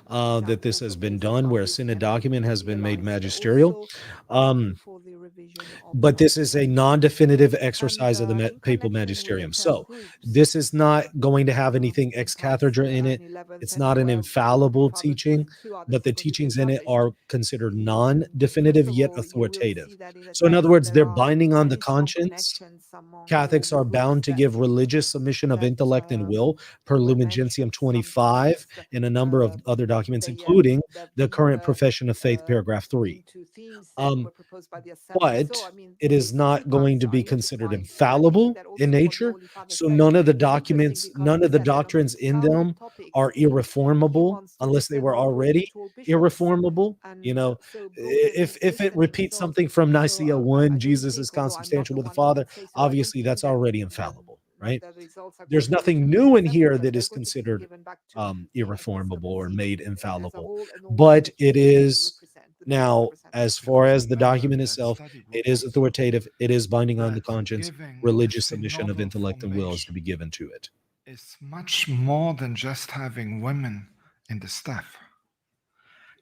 [SPEAKER 1] that this has been done, where a synod document has been made
[SPEAKER 5] realized
[SPEAKER 1] magisterial.
[SPEAKER 5] also asking for the revision of
[SPEAKER 1] But this
[SPEAKER 5] the
[SPEAKER 1] is a non-definitive
[SPEAKER 5] and
[SPEAKER 1] exercise of the
[SPEAKER 5] in
[SPEAKER 1] papal
[SPEAKER 5] connection with the
[SPEAKER 1] magisterium.
[SPEAKER 5] 10
[SPEAKER 1] So
[SPEAKER 5] groups
[SPEAKER 1] this is not going to have anything ex
[SPEAKER 5] on
[SPEAKER 1] cathedra in it.
[SPEAKER 5] 11th
[SPEAKER 1] It's
[SPEAKER 5] and
[SPEAKER 1] not an
[SPEAKER 5] 12th,
[SPEAKER 1] infallible
[SPEAKER 5] Father
[SPEAKER 1] teaching,
[SPEAKER 5] two other
[SPEAKER 1] but the
[SPEAKER 5] secondary
[SPEAKER 1] teachings in it
[SPEAKER 5] published.
[SPEAKER 1] are considered
[SPEAKER 5] First
[SPEAKER 1] non-definitive
[SPEAKER 5] of
[SPEAKER 1] yet
[SPEAKER 5] all, you will
[SPEAKER 1] authoritative.
[SPEAKER 5] see that in the
[SPEAKER 1] So in other
[SPEAKER 5] text
[SPEAKER 1] words,
[SPEAKER 5] there
[SPEAKER 1] they're
[SPEAKER 5] are
[SPEAKER 1] binding on the
[SPEAKER 5] many strong
[SPEAKER 1] conscience.
[SPEAKER 5] connections among all
[SPEAKER 1] Catholics
[SPEAKER 5] the
[SPEAKER 1] are
[SPEAKER 5] groups
[SPEAKER 1] bound to
[SPEAKER 5] that
[SPEAKER 1] give religious submission of
[SPEAKER 5] that
[SPEAKER 1] intellect and will per
[SPEAKER 5] were
[SPEAKER 1] Lumen
[SPEAKER 5] mentioned
[SPEAKER 1] Gentium 25
[SPEAKER 5] sometimes.
[SPEAKER 1] and a number of other documents,
[SPEAKER 5] They
[SPEAKER 1] including
[SPEAKER 5] they've
[SPEAKER 1] the
[SPEAKER 5] been
[SPEAKER 1] current profession of faith, paragraph 3.
[SPEAKER 5] into themes that
[SPEAKER 1] Um,
[SPEAKER 5] were proposed by the assembly. So
[SPEAKER 1] but
[SPEAKER 5] I mean,
[SPEAKER 1] it is
[SPEAKER 5] the two
[SPEAKER 1] not going
[SPEAKER 5] parts
[SPEAKER 1] to
[SPEAKER 5] are
[SPEAKER 1] be considered
[SPEAKER 5] intertwined, and I think
[SPEAKER 1] infallible
[SPEAKER 5] that
[SPEAKER 1] in
[SPEAKER 5] also what the
[SPEAKER 1] nature.
[SPEAKER 5] Holy Father
[SPEAKER 1] So
[SPEAKER 5] said
[SPEAKER 1] none of the
[SPEAKER 5] is interesting
[SPEAKER 1] documents,
[SPEAKER 5] because
[SPEAKER 1] none
[SPEAKER 5] he
[SPEAKER 1] of the
[SPEAKER 5] said that on
[SPEAKER 1] doctrines in
[SPEAKER 5] some
[SPEAKER 1] them
[SPEAKER 5] topics
[SPEAKER 1] are
[SPEAKER 5] he
[SPEAKER 1] irreformable
[SPEAKER 5] wants to
[SPEAKER 1] unless they
[SPEAKER 5] listen
[SPEAKER 1] were
[SPEAKER 5] only
[SPEAKER 1] already
[SPEAKER 5] to all bishops,
[SPEAKER 1] irreformable. You
[SPEAKER 5] and
[SPEAKER 1] know,
[SPEAKER 5] so both of these
[SPEAKER 1] if it
[SPEAKER 5] systems.
[SPEAKER 1] repeats something from
[SPEAKER 5] So
[SPEAKER 1] Nicaea
[SPEAKER 5] I
[SPEAKER 1] 1,
[SPEAKER 5] don't
[SPEAKER 1] Jesus
[SPEAKER 5] think,
[SPEAKER 1] is
[SPEAKER 5] although I'm not
[SPEAKER 1] consubstantial
[SPEAKER 5] the
[SPEAKER 1] with the
[SPEAKER 5] one who
[SPEAKER 1] Father,
[SPEAKER 5] would say so, I don't
[SPEAKER 1] obviously
[SPEAKER 5] think
[SPEAKER 1] that's already infallible, right?
[SPEAKER 5] the results are
[SPEAKER 1] There's
[SPEAKER 5] going to
[SPEAKER 1] nothing
[SPEAKER 5] return to the
[SPEAKER 1] new in
[SPEAKER 5] assembly
[SPEAKER 1] here
[SPEAKER 5] because
[SPEAKER 1] that
[SPEAKER 5] they're
[SPEAKER 1] is
[SPEAKER 5] going to be
[SPEAKER 1] considered
[SPEAKER 5] given back to the
[SPEAKER 1] irreformable or
[SPEAKER 5] episcopal
[SPEAKER 1] made
[SPEAKER 5] see as a
[SPEAKER 1] infallible.
[SPEAKER 5] whole, and all
[SPEAKER 1] But
[SPEAKER 5] the
[SPEAKER 1] it
[SPEAKER 5] churches they
[SPEAKER 1] is
[SPEAKER 5] represent, the
[SPEAKER 1] now,
[SPEAKER 5] represent.
[SPEAKER 1] as far
[SPEAKER 4] Because
[SPEAKER 1] as the
[SPEAKER 4] remember
[SPEAKER 1] document
[SPEAKER 4] that
[SPEAKER 1] itself,
[SPEAKER 4] study group
[SPEAKER 1] it is
[SPEAKER 4] also
[SPEAKER 1] authoritative, it is binding on the
[SPEAKER 4] that
[SPEAKER 1] conscience.
[SPEAKER 4] giving a
[SPEAKER 1] Religious submission of
[SPEAKER 4] synodal
[SPEAKER 1] intellect and will is to
[SPEAKER 4] formation
[SPEAKER 1] be given to it.
[SPEAKER 7] is much more than just having women in the staff.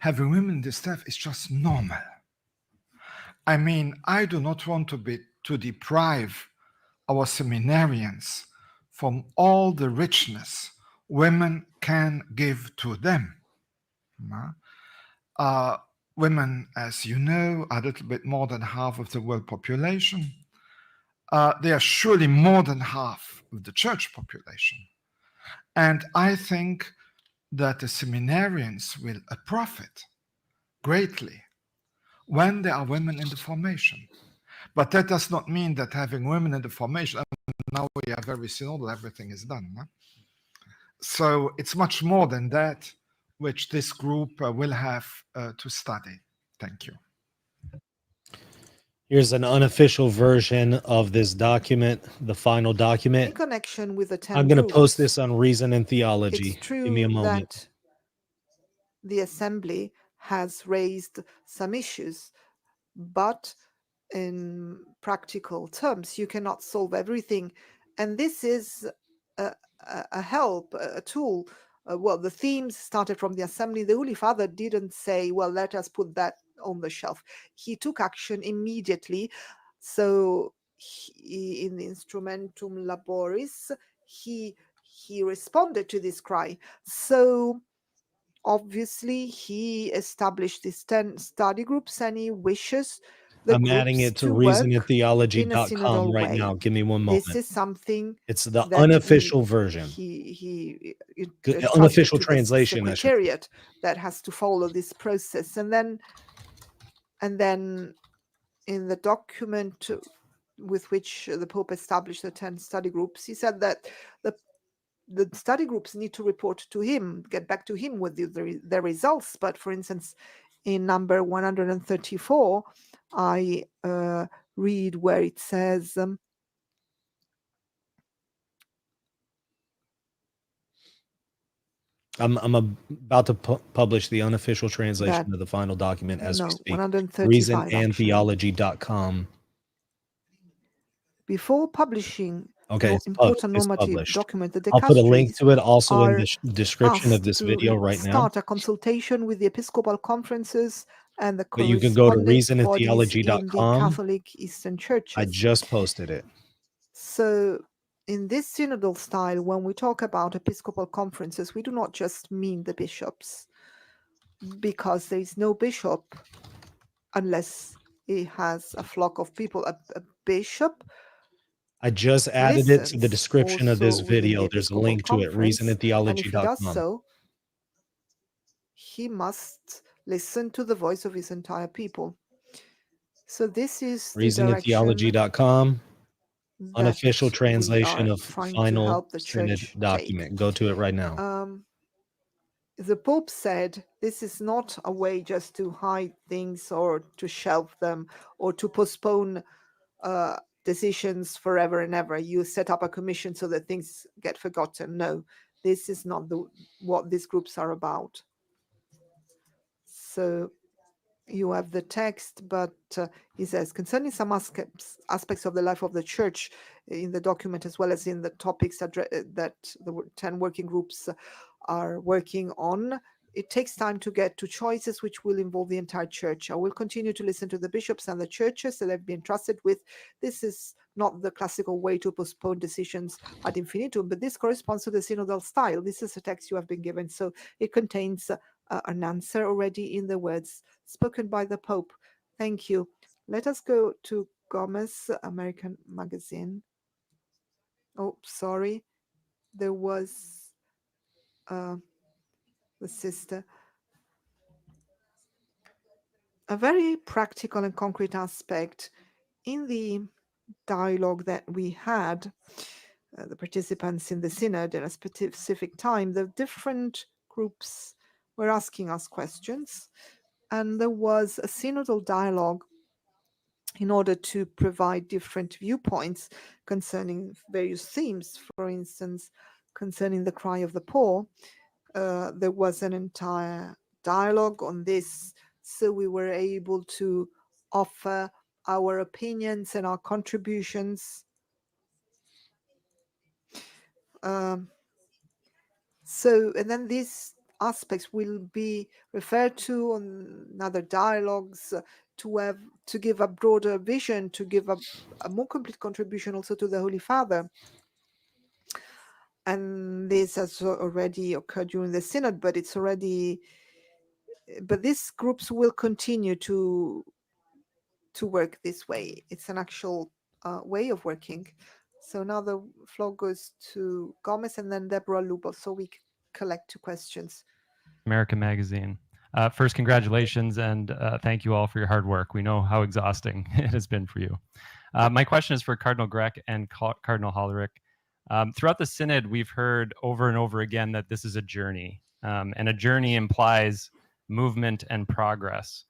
[SPEAKER 7] Having women in the staff is just normal. I mean, I do not want to deprive our seminarians from all the richness women can give to them. Women, as you know, are a little bit more than half of the world population. They are surely more than half of the church population. And I think that the seminarians will profit greatly when there are women in the formation. But that does not mean that having women in the formation, now we are very synodal, everything is done. No? So it's much more than that, which this group will have to study. Thank you.
[SPEAKER 1] Here's an unofficial version of this document, the final
[SPEAKER 5] In
[SPEAKER 1] document.
[SPEAKER 5] connection with the 10
[SPEAKER 1] I'm going to post
[SPEAKER 5] groups,
[SPEAKER 1] this on Reason and
[SPEAKER 5] it's
[SPEAKER 1] Theology. Give me a
[SPEAKER 5] true
[SPEAKER 1] moment.
[SPEAKER 5] that the assembly has raised some issues, but in practical terms, you cannot solve everything. And this is a help, a tool. Well, the themes started from the assembly. The Holy Father didn't say, well, let us put that on the shelf. He took action immediately. So in the Instrumentum Laboris, he responded to this cry. So obviously he established these 10 study groups, and he wishes the
[SPEAKER 1] I'm adding
[SPEAKER 5] groups
[SPEAKER 1] it to
[SPEAKER 5] to work in a
[SPEAKER 1] reasonandtheology.com
[SPEAKER 5] synodal
[SPEAKER 1] right
[SPEAKER 5] way.
[SPEAKER 1] now. Give me one
[SPEAKER 5] This
[SPEAKER 1] moment.
[SPEAKER 5] is something
[SPEAKER 1] It's the
[SPEAKER 5] that
[SPEAKER 1] unofficial version.
[SPEAKER 5] he
[SPEAKER 1] Good-
[SPEAKER 5] trusted
[SPEAKER 1] unofficial
[SPEAKER 5] to the
[SPEAKER 1] translation, I should say.
[SPEAKER 5] secretariat that has to follow this process. And then in the document with which the Pope established the 10 study groups, he said that the study groups need to report to him, get back to him with their results. But for instance, in number 134, I read where it says,
[SPEAKER 1] I'm about to publish the unofficial translation
[SPEAKER 5] that
[SPEAKER 1] of the final document as we
[SPEAKER 5] no,
[SPEAKER 1] speak.
[SPEAKER 5] 135 actually.
[SPEAKER 1] Reasonandtheology.com.
[SPEAKER 5] Before publishing
[SPEAKER 1] Okay,
[SPEAKER 5] important
[SPEAKER 1] it's
[SPEAKER 5] normative
[SPEAKER 1] published.
[SPEAKER 5] document, the
[SPEAKER 1] I'll put a link
[SPEAKER 5] dicasteries
[SPEAKER 1] to it also in
[SPEAKER 5] are
[SPEAKER 1] the description of
[SPEAKER 5] asked
[SPEAKER 1] this
[SPEAKER 5] to
[SPEAKER 1] video right now.
[SPEAKER 5] start a consultation with the episcopal conferences and the
[SPEAKER 1] But you can go to
[SPEAKER 5] corresponding bodies in the
[SPEAKER 1] reasonandtheology.com.
[SPEAKER 5] Catholic Eastern
[SPEAKER 1] I
[SPEAKER 5] churches.
[SPEAKER 1] just posted it.
[SPEAKER 5] So in this synodal style, when we talk about episcopal conferences, we do not just mean the bishops, because there is no bishop unless he has a flock of people. A bishop
[SPEAKER 1] I just added it to the
[SPEAKER 5] listens
[SPEAKER 1] description of this
[SPEAKER 5] also within the
[SPEAKER 1] video. There's a
[SPEAKER 5] episcopal
[SPEAKER 1] link to it,
[SPEAKER 5] conference, and if he does
[SPEAKER 1] reasonandtheology.com.
[SPEAKER 5] so, he must listen to the voice of his entire people. So this is the direction
[SPEAKER 1] Reasonandtheology.com.
[SPEAKER 5] that
[SPEAKER 1] Unofficial
[SPEAKER 5] we
[SPEAKER 1] translation
[SPEAKER 5] are
[SPEAKER 1] of
[SPEAKER 5] trying to
[SPEAKER 1] final
[SPEAKER 5] help the
[SPEAKER 1] synod
[SPEAKER 5] church take.
[SPEAKER 1] document. Go to it right now.
[SPEAKER 5] The Pope said this is not a way just to hide things or to shelve them or to postpone decisions forever and ever. You set up a commission so that things get forgotten. No, this is not what these groups are about. So you have the text, but he says, concerning some aspects of the life of the church in the document, as well as in the topics that the 10 working groups are working on, it takes time to get to choices which will involve the entire church. I will continue to listen to the bishops and the churches that I've been trusted with. This is not the classical way to postpone decisions ad infinitum, but this corresponds to the synodal style. This is a text you have been given, so it contains an answer already in the words spoken by the Pope. Thank you. Let us go to Gomez, American Magazine. Oh, sorry. There was the sister. A very practical and concrete aspect in the dialogue that we had, the participants in the synod at a specific time, the different groups were asking us questions, and there was a synodal dialogue in order to provide different viewpoints concerning various themes. For instance, concerning the cry of the poor, there was an entire dialogue on this, so we were able to offer our opinions and our contributions. And then these aspects will be referred to on other dialogues to give a broader vision, to give a more complete contribution also to the Holy Father. And this has already occurred during the Synod, but these groups will continue to work this way. It's an actual way of working. So now the floor goes to Gomez and then Deborah Lubo, so we collect 2 questions.
[SPEAKER 8] American Magazine. First, congratulations and thank you all for your hard work. We know how exhausting it has been for you. My question is for Cardinal Grech and Cardinal Hollerich. Throughout the Synod, we've heard over and over again that this is a journey, and a journey implies movement and progress.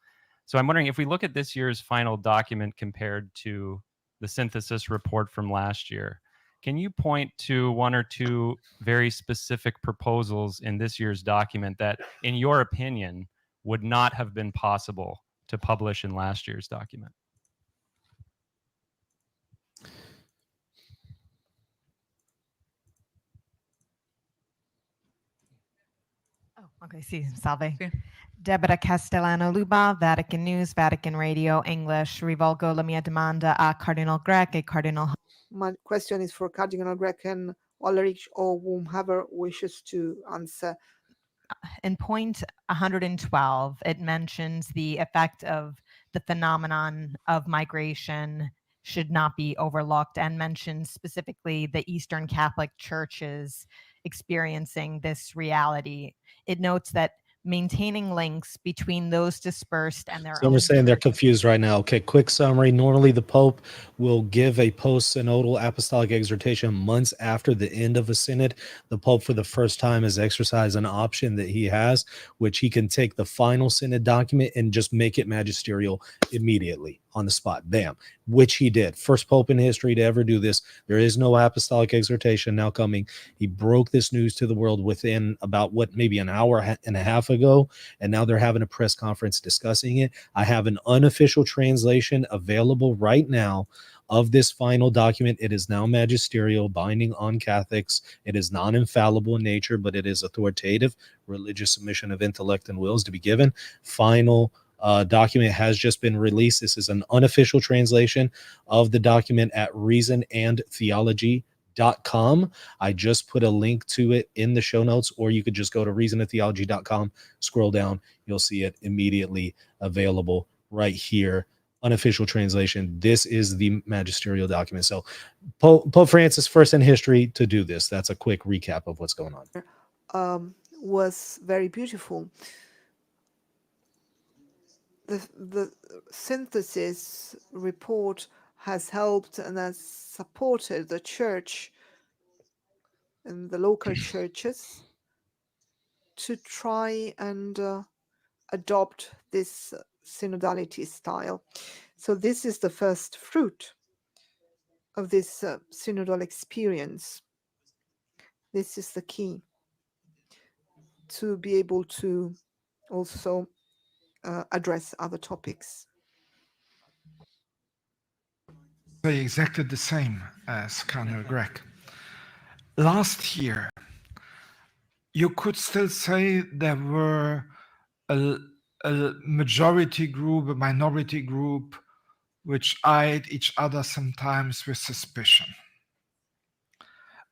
[SPEAKER 8] So I'm wondering if we look at this year's final document compared to the synthesis report from last year, can you point to 1 or 2 very specific proposals in this year's document that, in your opinion, would not have been possible to publish in last year's document?
[SPEAKER 9] Oh, okay, sì, salve.
[SPEAKER 3] Sì.
[SPEAKER 9] Deborah Castellano Luba, Vatican News, Vatican Radio, English. Rivolgo la mia domanda a Cardinal Grech e Cardinal.
[SPEAKER 5] My question is for Cardinal Grech and Hollerich, or whomever wishes to answer.
[SPEAKER 9] In point 112, it mentions the effect of the phenomenon of migration should not be overlooked, and mentions specifically the Eastern Catholic churches experiencing this reality. It notes that maintaining links between those dispersed and their
[SPEAKER 1] So
[SPEAKER 9] own
[SPEAKER 1] we're saying they're
[SPEAKER 9] churches.
[SPEAKER 1] confused right now. Okay, quick summary. Normally, the Pope will give a post-synodal apostolic exhortation months after the end of a synod. The Pope, for the first time, has exercised an option that he has, which he can take the final synod document and just make it magisterial immediately on the spot. Bam. Which he did. First Pope in history to ever do this. There is no apostolic exhortation now coming. He broke this news to the world within about maybe an hour and a half ago, and now they're having a press conference discussing it. I have an unofficial translation available right now of this final document. It is now magisterial, binding on Catholics. It is non-infallible in nature, but it is authoritative, religious submission of intellect and wills to be given. Final document has just been released. This is an unofficial translation of the document at reasonandtheology.com. I just put a link to it in the show notes, or you could just go to reasonandtheology.com, scroll down, you'll see it immediately available right here. Unofficial translation. This is the magisterial document. So Pope Francis, first in history to do this. That's a quick recap of what's going on.
[SPEAKER 5] Was very beautiful. The synthesis report has helped and has supported the church and the local churches to try and adopt this synodality style. So this is the first fruit of this synodal experience. This is the key to be able to also address other topics.
[SPEAKER 7] Say exactly the same as Cardinal Grech. Last year, you could still say there were a majority group, a minority group, which eyed each other sometimes with suspicion.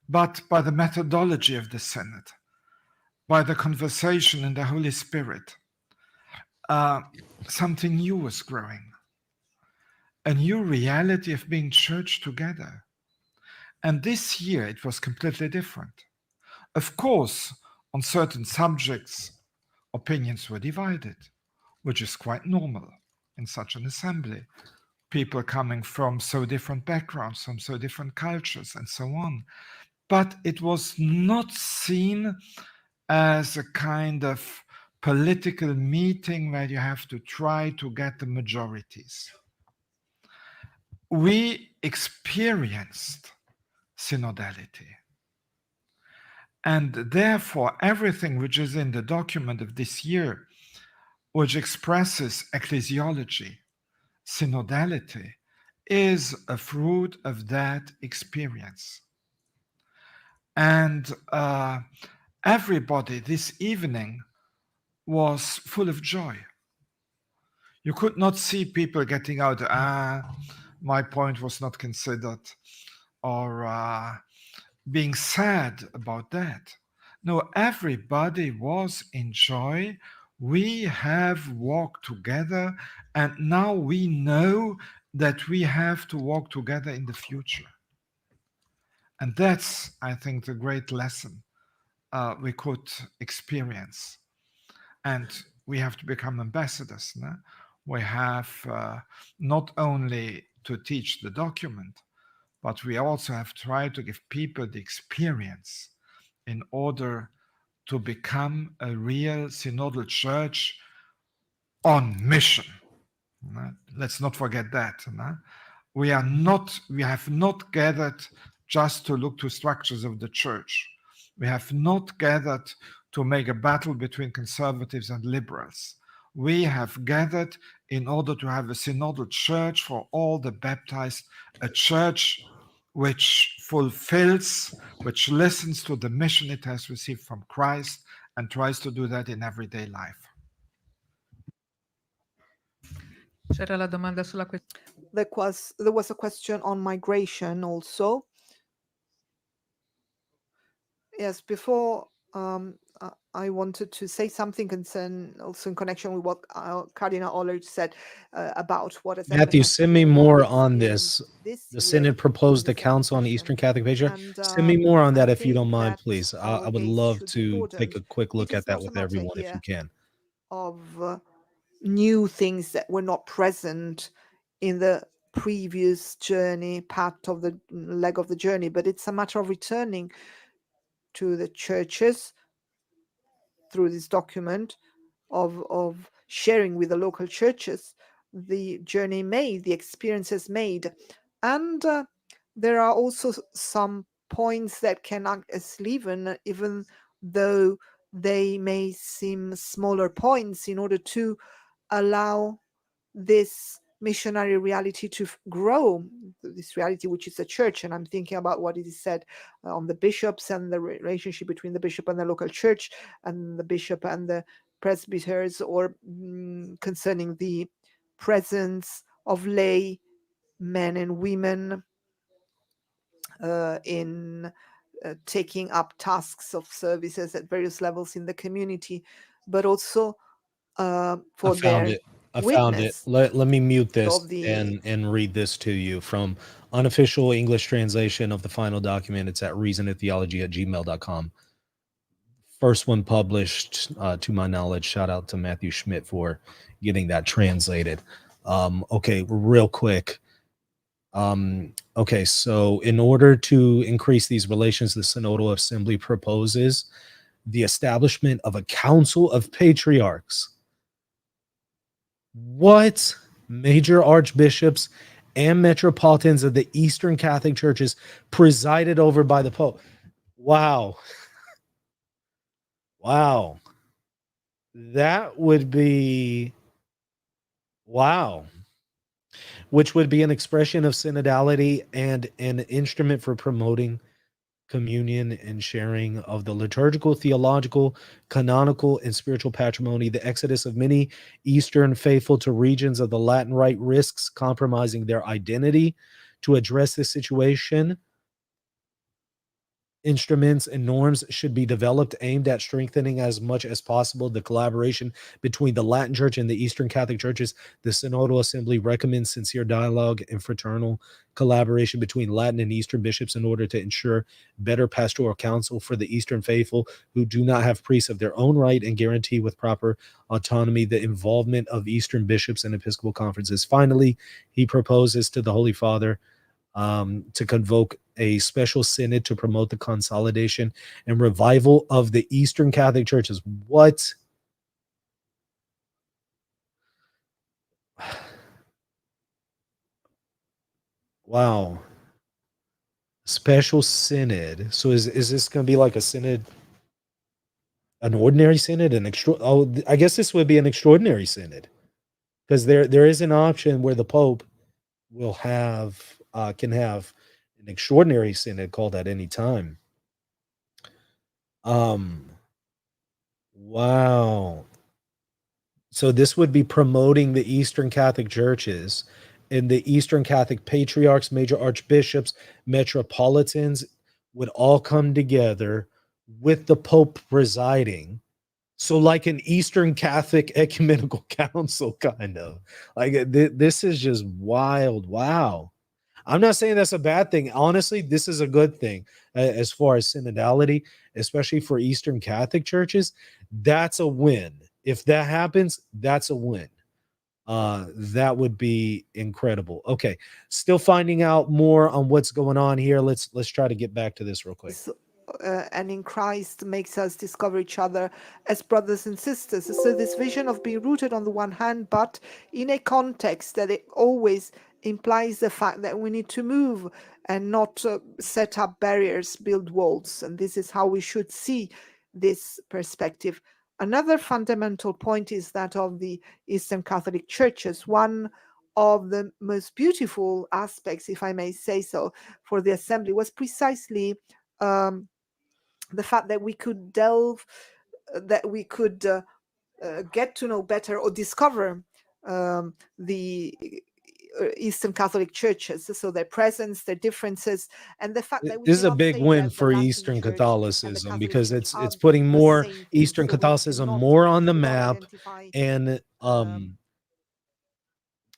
[SPEAKER 7] But by the methodology of the Synod, by the conversation in the Holy Spirit, something new was growing. A new reality of being church together. And this year it was completely different. Of course, on certain subjects, opinions were divided, which is quite normal in such an assembly. People coming from so different backgrounds, from so different cultures, and so on. But it was not seen as a kind of political meeting where you have to try to get the majorities. We experienced synodality. And therefore, everything which is in the document of this year, which expresses ecclesiology, synodality, is a fruit of that experience. And everybody this evening was full of joy. You could not see people getting out, my point was not considered, or being sad about that. No, everybody was in joy. We have walked together, and now we know that we have to walk together in the future. And that's, I think, the great lesson we could experience. And we have to become ambassadors. No? We have not only to teach the document, but we also have tried to give people the experience in order to become a real synodal church on mission. Let's not forget that. We have not gathered just to look to structures of the church. We have not gathered to make a battle between conservatives and liberals. We have gathered in order to have a synodal church for all the baptized, a church which fulfills, which listens to the mission it has received from Christ and tries to do that in everyday life.
[SPEAKER 3] C'era la domanda sulla
[SPEAKER 5] There was a question on migration also. Yes, before I wanted to say something also in connection with what Cardinal Oller said about what has happened
[SPEAKER 1] Matthew,
[SPEAKER 5] at
[SPEAKER 1] send me
[SPEAKER 5] Synod
[SPEAKER 1] more
[SPEAKER 5] this
[SPEAKER 1] on
[SPEAKER 5] year.
[SPEAKER 1] this.
[SPEAKER 5] This
[SPEAKER 1] The
[SPEAKER 5] year,
[SPEAKER 1] Synod proposed
[SPEAKER 5] in
[SPEAKER 1] a
[SPEAKER 5] the
[SPEAKER 1] council on
[SPEAKER 5] session.
[SPEAKER 1] Eastern Catholic Asia.
[SPEAKER 5] And
[SPEAKER 1] Send me more on that
[SPEAKER 5] I
[SPEAKER 1] if you don't
[SPEAKER 5] think
[SPEAKER 1] mind,
[SPEAKER 5] that
[SPEAKER 1] please. I
[SPEAKER 5] our
[SPEAKER 1] would
[SPEAKER 5] gaze
[SPEAKER 1] love
[SPEAKER 5] should
[SPEAKER 1] to
[SPEAKER 5] be
[SPEAKER 1] take a
[SPEAKER 5] broadened.
[SPEAKER 1] quick look
[SPEAKER 5] It
[SPEAKER 1] at
[SPEAKER 5] is
[SPEAKER 1] that
[SPEAKER 5] not a
[SPEAKER 1] with
[SPEAKER 5] matter
[SPEAKER 1] everyone if
[SPEAKER 5] here
[SPEAKER 1] you can.
[SPEAKER 5] of new things that were not present in the previous journey, part of the leg of the journey, but it's a matter of returning to the churches through this document, of sharing with the local churches the journey made, the experiences made. And there are also some points that can act as leaven, even though they may seem smaller points, in order to allow this missionary reality to grow, this reality which is a church. And I'm thinking about what is said on the bishops and the relationship between the bishop and the local church, and the bishop and the presbyters, or concerning the presence of lay men and women in taking up tasks of services at various levels in the community, but also for their
[SPEAKER 1] I found it.
[SPEAKER 5] witness
[SPEAKER 1] Let me mute this
[SPEAKER 5] of the
[SPEAKER 1] and read this to you from unofficial English translation of the final document. It's at reasonandtheology@gmail.com. First one published, to my knowledge. Shout out to Matthew Schmidt for getting that translated. Okay, real quick. Okay, so in order to increase these relations, the Synodal Assembly proposes the establishment of a council of patriarchs. What? Major archbishops and metropolitans of the Eastern Catholic Churches presided over by the Pope. Wow. Wow. That would be, wow. Which would be an expression of synodality and an instrument for promoting communion and sharing of the liturgical, theological, canonical, and spiritual patrimony. The exodus of many Eastern faithful to regions of the Latin Rite risks compromising their identity. To address this situation, instruments and norms should be developed aimed at strengthening as much as possible the collaboration between the Latin Church and the Eastern Catholic Churches. The Synodal Assembly recommends sincere dialogue and fraternal collaboration between Latin and Eastern bishops in order to ensure better pastoral counsel for the Eastern faithful who do not have priests of their own right, and guarantee with proper autonomy the involvement of Eastern bishops and episcopal conferences. Finally, he proposes to the Holy Father to convoke a special synod to promote the consolidation and revival of the Eastern Catholic Churches. What? Wow. Special synod. So is this going to be like a synod, an ordinary synod, I guess this would be an extraordinary synod, because there is an option where the Pope will have can have an extraordinary synod called at any time. Wow. So this would be promoting the Eastern Catholic churches, and the Eastern Catholic patriarchs, major archbishops, metropolitans would all come together with the Pope presiding. So like an Eastern Catholic ecumenical council, kind of. Like this is just wild. Wow. I'm not saying that's a bad thing. Honestly, this is a good thing as far as synodality, especially for Eastern Catholic churches. That's a win. If that happens, that's a win. That would be incredible. Okay, still finding out more on what's going on here. Let's try to get back to this real quick.
[SPEAKER 5] And in Christ makes us discover each other as brothers and sisters. So this vision of being rooted on the one hand, but in a context that it always implies the fact that we need to move and not set up barriers, build walls. And this is how we should see this perspective. Another fundamental point is that of the Eastern Catholic churches. One of the most beautiful aspects, if I may say so, for the assembly was precisely the fact that we could delve, that we could get to know better or discover the Eastern Catholic churches, so their presence, their differences, and the fact that we
[SPEAKER 1] This is a
[SPEAKER 5] cannot
[SPEAKER 1] big
[SPEAKER 5] say
[SPEAKER 1] win
[SPEAKER 5] that the
[SPEAKER 1] for
[SPEAKER 5] Latin
[SPEAKER 1] Eastern
[SPEAKER 5] Church and the
[SPEAKER 1] Catholicism,
[SPEAKER 5] Catholic
[SPEAKER 1] because
[SPEAKER 5] Church
[SPEAKER 1] it's
[SPEAKER 5] are
[SPEAKER 1] putting
[SPEAKER 5] the
[SPEAKER 1] more
[SPEAKER 5] same thing.
[SPEAKER 1] Eastern
[SPEAKER 5] So we
[SPEAKER 1] Catholicism
[SPEAKER 5] cannot,
[SPEAKER 1] more on the
[SPEAKER 5] without
[SPEAKER 1] map,
[SPEAKER 5] identifying
[SPEAKER 1] and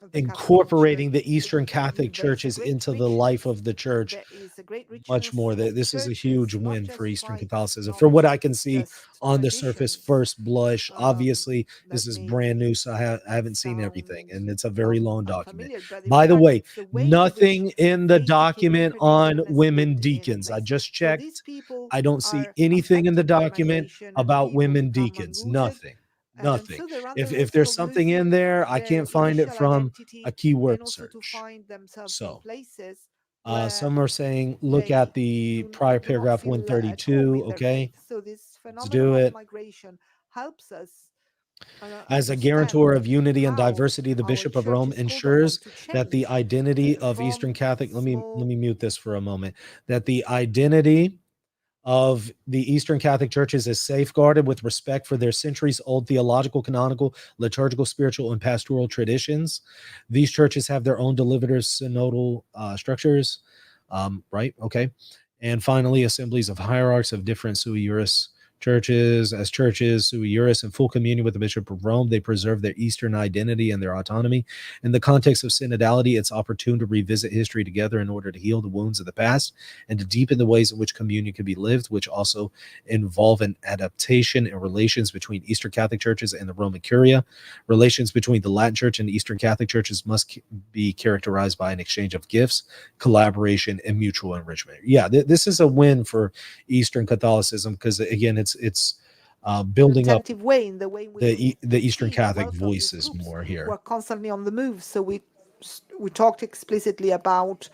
[SPEAKER 5] the Catholic
[SPEAKER 1] incorporating
[SPEAKER 5] Church,
[SPEAKER 1] the Eastern Catholic
[SPEAKER 5] there is a
[SPEAKER 1] churches
[SPEAKER 5] great
[SPEAKER 1] into the life
[SPEAKER 5] richness.
[SPEAKER 1] of the church
[SPEAKER 5] There is a great
[SPEAKER 1] much
[SPEAKER 5] richness
[SPEAKER 1] more.
[SPEAKER 5] of
[SPEAKER 1] This is a
[SPEAKER 5] churches,
[SPEAKER 1] huge
[SPEAKER 5] not
[SPEAKER 1] win for
[SPEAKER 5] just
[SPEAKER 1] Eastern
[SPEAKER 5] rites,
[SPEAKER 1] Catholicism.
[SPEAKER 5] not
[SPEAKER 1] From what I can see
[SPEAKER 5] just
[SPEAKER 1] on the surface,
[SPEAKER 5] traditions,
[SPEAKER 1] first blush, obviously this
[SPEAKER 5] that
[SPEAKER 1] is
[SPEAKER 5] may
[SPEAKER 1] brand new, so I haven't seen everything,
[SPEAKER 5] sound
[SPEAKER 1] and it's a very long document.
[SPEAKER 5] unfamiliar, but in
[SPEAKER 1] By the
[SPEAKER 5] fact,
[SPEAKER 1] way,
[SPEAKER 5] it's the way in which
[SPEAKER 1] nothing in the
[SPEAKER 5] faith became
[SPEAKER 1] document on
[SPEAKER 5] incarnated and has
[SPEAKER 1] women
[SPEAKER 5] lived in
[SPEAKER 1] deacons. I
[SPEAKER 5] place.
[SPEAKER 1] just
[SPEAKER 5] So these
[SPEAKER 1] checked.
[SPEAKER 5] people
[SPEAKER 1] I don't see
[SPEAKER 5] are
[SPEAKER 1] anything in the
[SPEAKER 5] affected by
[SPEAKER 1] document
[SPEAKER 5] migration, and
[SPEAKER 1] about
[SPEAKER 5] people
[SPEAKER 1] women
[SPEAKER 5] become
[SPEAKER 1] deacons.
[SPEAKER 5] unrooted,
[SPEAKER 1] Nothing.
[SPEAKER 5] and
[SPEAKER 1] Nothing.
[SPEAKER 5] so they run the
[SPEAKER 1] If
[SPEAKER 5] risk
[SPEAKER 1] there's
[SPEAKER 5] of
[SPEAKER 1] something in
[SPEAKER 5] losing
[SPEAKER 1] there, I
[SPEAKER 5] their
[SPEAKER 1] can't find it
[SPEAKER 5] initial
[SPEAKER 1] from a
[SPEAKER 5] identity,
[SPEAKER 1] keyword
[SPEAKER 5] and also to
[SPEAKER 1] search.
[SPEAKER 5] find themselves in
[SPEAKER 1] So
[SPEAKER 5] places where
[SPEAKER 1] some are saying look
[SPEAKER 5] they
[SPEAKER 1] at the prior
[SPEAKER 5] do not
[SPEAKER 1] paragraph
[SPEAKER 5] feel at home
[SPEAKER 1] 132.
[SPEAKER 5] in their
[SPEAKER 1] Okay,
[SPEAKER 5] faith. So this
[SPEAKER 1] let's
[SPEAKER 5] phenomenon
[SPEAKER 1] do
[SPEAKER 5] of
[SPEAKER 1] it.
[SPEAKER 5] migration helps us
[SPEAKER 1] As a guarantor
[SPEAKER 5] understand
[SPEAKER 1] of unity and
[SPEAKER 5] how
[SPEAKER 1] diversity, the
[SPEAKER 5] our
[SPEAKER 1] Bishop of Rome
[SPEAKER 5] church is called upon
[SPEAKER 1] ensures
[SPEAKER 5] to
[SPEAKER 1] that the
[SPEAKER 5] change
[SPEAKER 1] identity of Eastern
[SPEAKER 5] from
[SPEAKER 1] Catholic, let me
[SPEAKER 5] small
[SPEAKER 1] mute this for a moment, that the identity of the Eastern Catholic churches is safeguarded with respect for their centuries-old theological, canonical, liturgical, spiritual, and pastoral traditions. These churches have their own deliberative synodal structures, right? Okay. And finally, assemblies of hierarchs of different sui juris churches. As churches sui juris in full communion with the Bishop of Rome, they preserve their Eastern identity and their autonomy. In the context of synodality, it's opportune to revisit history together in order to heal the wounds of the past and to deepen the ways in which communion can be lived, which also involve an adaptation in relations between Eastern Catholic churches and the Roman Curia. Relations between the Latin Church and the Eastern Catholic churches must be characterized by an exchange of gifts, collaboration, and mutual enrichment. Yeah, this is a win for Eastern Catholicism, because again, it's building up
[SPEAKER 5] attentive way, in the way in which
[SPEAKER 1] the Eastern
[SPEAKER 5] see and
[SPEAKER 1] Catholic
[SPEAKER 5] welcome these
[SPEAKER 1] voices
[SPEAKER 5] groups
[SPEAKER 1] more
[SPEAKER 5] who
[SPEAKER 1] here.
[SPEAKER 5] are constantly on the move. So we talked explicitly about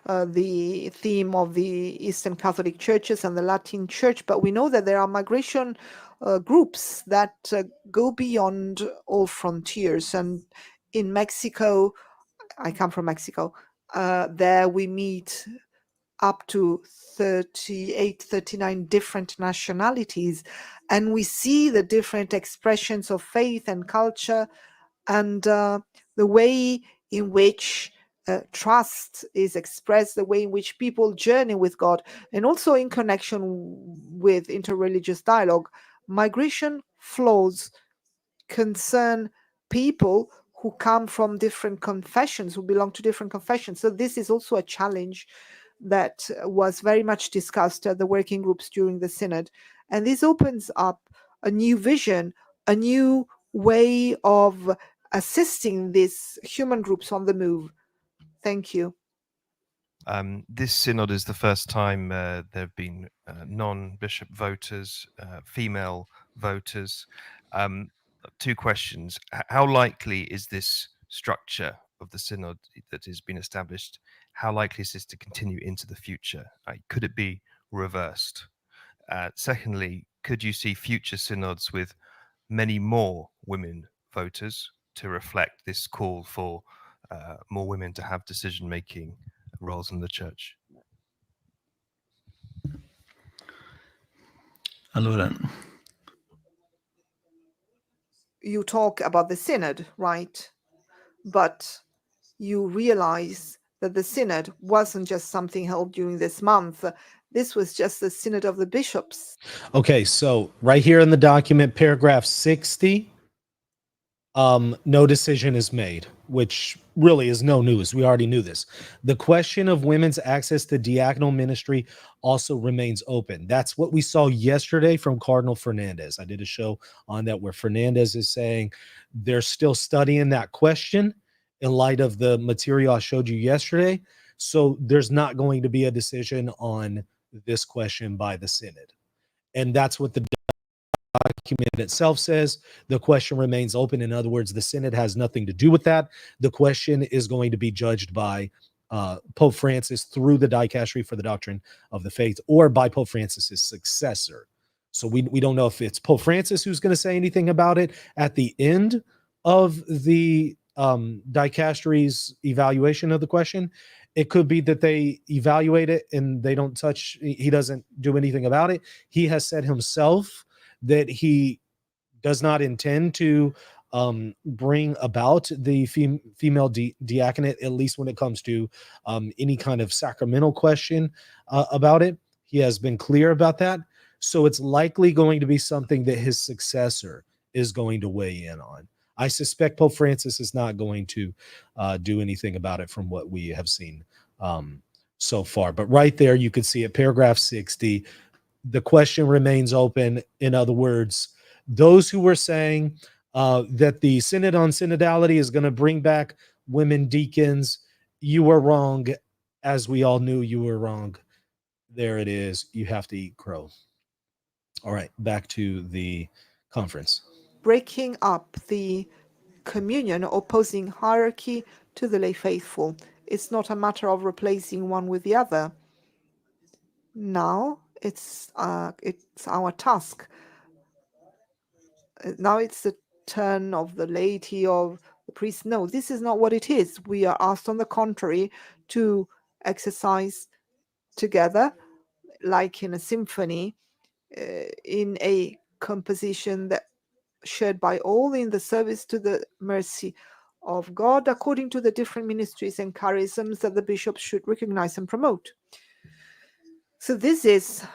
[SPEAKER 5] the theme of the Eastern Catholic churches and the Latin Church, but we know that there are migration groups that go beyond all frontiers. And in Mexico, I come from Mexico, there we meet up to 38, 39 different nationalities, and we see the different expressions of faith and culture, and the way in which trust is expressed, the way in which people journey with God, and also in connection with interreligious dialogue. Migration flows concern people who come from different confessions, who belong to different confessions. So this is also a challenge that was very much discussed at the working groups during the Synod. And this opens up a new vision, a new way of assisting these human groups on the move. Thank you.
[SPEAKER 10] This synod is the first time there have been non-bishop voters, female voters. Two questions. How likely is this structure of the synod that has been established, how likely is this to continue into the future? Could it be reversed? Secondly, could you see future synods with many more women voters to reflect this call for more women to have decision-making roles in the church?
[SPEAKER 11] Allora,
[SPEAKER 5] You talk about the Synod, right? But you realize that the Synod wasn't just something held during this month. This was just the Synod of the Bishops.
[SPEAKER 1] Okay, so right here in the document, paragraph 60, no decision is made, which really is no news. We already knew this. The question of women's access to diaconal ministry also remains open. That's what we saw yesterday from Cardinal Fernandez. I did a show on that where Fernandez is saying they're still studying that question in light of the material I showed you yesterday. So there's not going to be a decision on this question by the Synod. And that's what the document itself says. The question remains open. In other words, the Synod has nothing to do with that. The question is going to be judged by Pope Francis through the Dicastery for the Doctrine of the Faith, or by Pope Francis's successor. So we don't know if it's Pope Francis who's going to say anything about it at the end of the Dicastery's evaluation of the question. It could be that they evaluate it and they don't touch, he doesn't do anything about it. He has said himself that he does not intend to bring about the female diaconate, at least when it comes to any kind of sacramental question about it. He has been clear about that. So it's likely going to be something that his successor is going to weigh in on. I suspect Pope Francis is not going to do anything about it from what we have seen so far. But right there, you can see it, paragraph 60, the question remains open. In other words, those who were saying that the Synod on Synodality is going to bring back women deacons, you were wrong. As we all knew, you were wrong. There it is. You have to eat crow. All right, back to the conference.
[SPEAKER 5] Breaking up the communion, opposing hierarchy to the lay faithful. It's not a matter of replacing one with the other. Now it's our task. Now it's the turn of the laity, of the priest. No, this is not what it is. We are asked, on the contrary, to exercise together, like in a symphony, in a composition that shared by all in the service to the mercy of God, according to the different ministries and charisms that the bishops should recognize and promote. So this is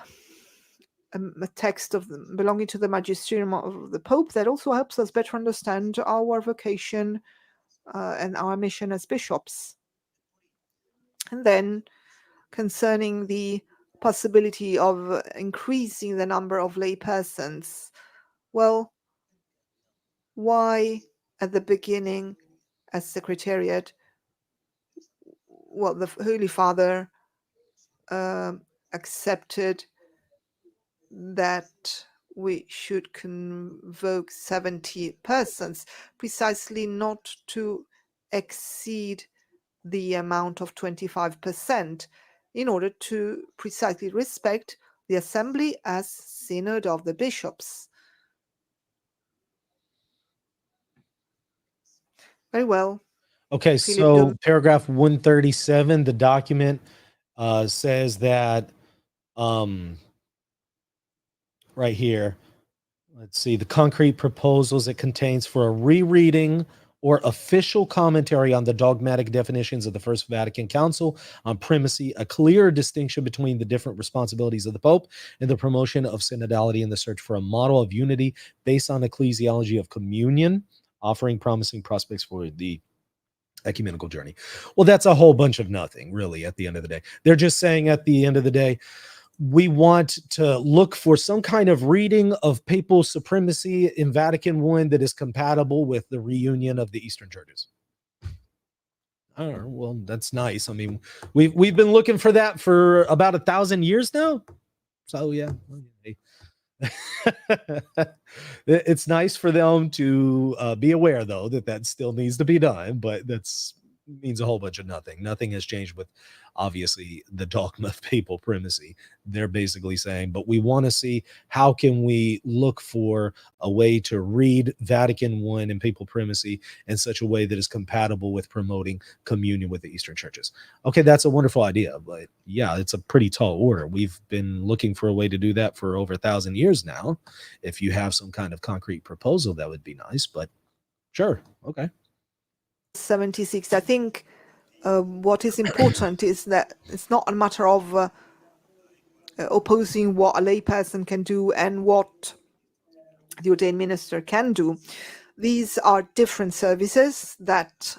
[SPEAKER 5] a text belonging to the magisterium of the Pope that also helps us better understand our vocation and our mission as bishops. And then concerning the possibility of increasing the number of lay persons, well, why at the beginning as Secretariat, well, the Holy Father accepted that we should convoke 70 persons, precisely not to exceed the amount of 25%, in order to precisely respect the assembly as Synod of the Bishops.
[SPEAKER 1] Very well. Okay, so paragraph 137, the document says that right here, let's see, the concrete proposals it contains for a rereading or official commentary on the dogmatic definitions of the First Vatican Council on primacy, a clear distinction between the different responsibilities of the Pope, and the promotion of synodality in the search for a model of unity based on ecclesiology of communion, offering promising prospects for the ecumenical journey. Well, that's a whole bunch of nothing, really, at the end of the day. They're just saying at the end of the day, we want to look for some kind of reading of papal supremacy in Vatican I that is compatible with the reunion of the Eastern churches. I don't know. Well, that's nice. I mean, we've been looking for that for about 1,000 years now. So yeah. It's nice for them to be aware, though, that still needs to be done, but that's means a whole bunch of nothing. Nothing has changed with, obviously, the dogma of papal primacy. They're basically saying, but we want to see how can we look for a way to read Vatican I and papal primacy in such a way that is compatible with promoting communion with the Eastern churches. Okay, that's a wonderful idea, but yeah, it's a pretty tall order. We've been looking for a way to do that for over 1,000 years now. If you have some kind of concrete proposal, that would be nice, but sure, okay.
[SPEAKER 5] 76. I think what is important is that it's not a matter of opposing what a layperson can do and what the ordained minister can do. These are different services that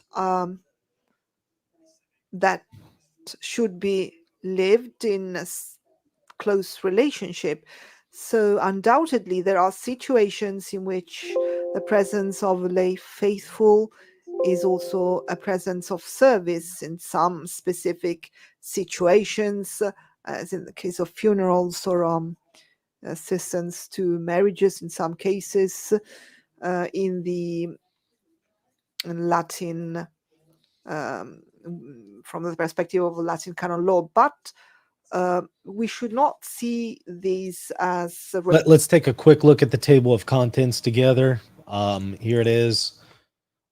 [SPEAKER 5] that should be lived in a close relationship. So undoubtedly, there are situations in which the presence of lay faithful is also a presence of service in some specific situations, as in the case of funerals or assistance to marriages in some cases, in the Latin, from the perspective of Latin canon law. But we should not see these as...
[SPEAKER 1] Let's take a quick look at the table of contents together. Here it is.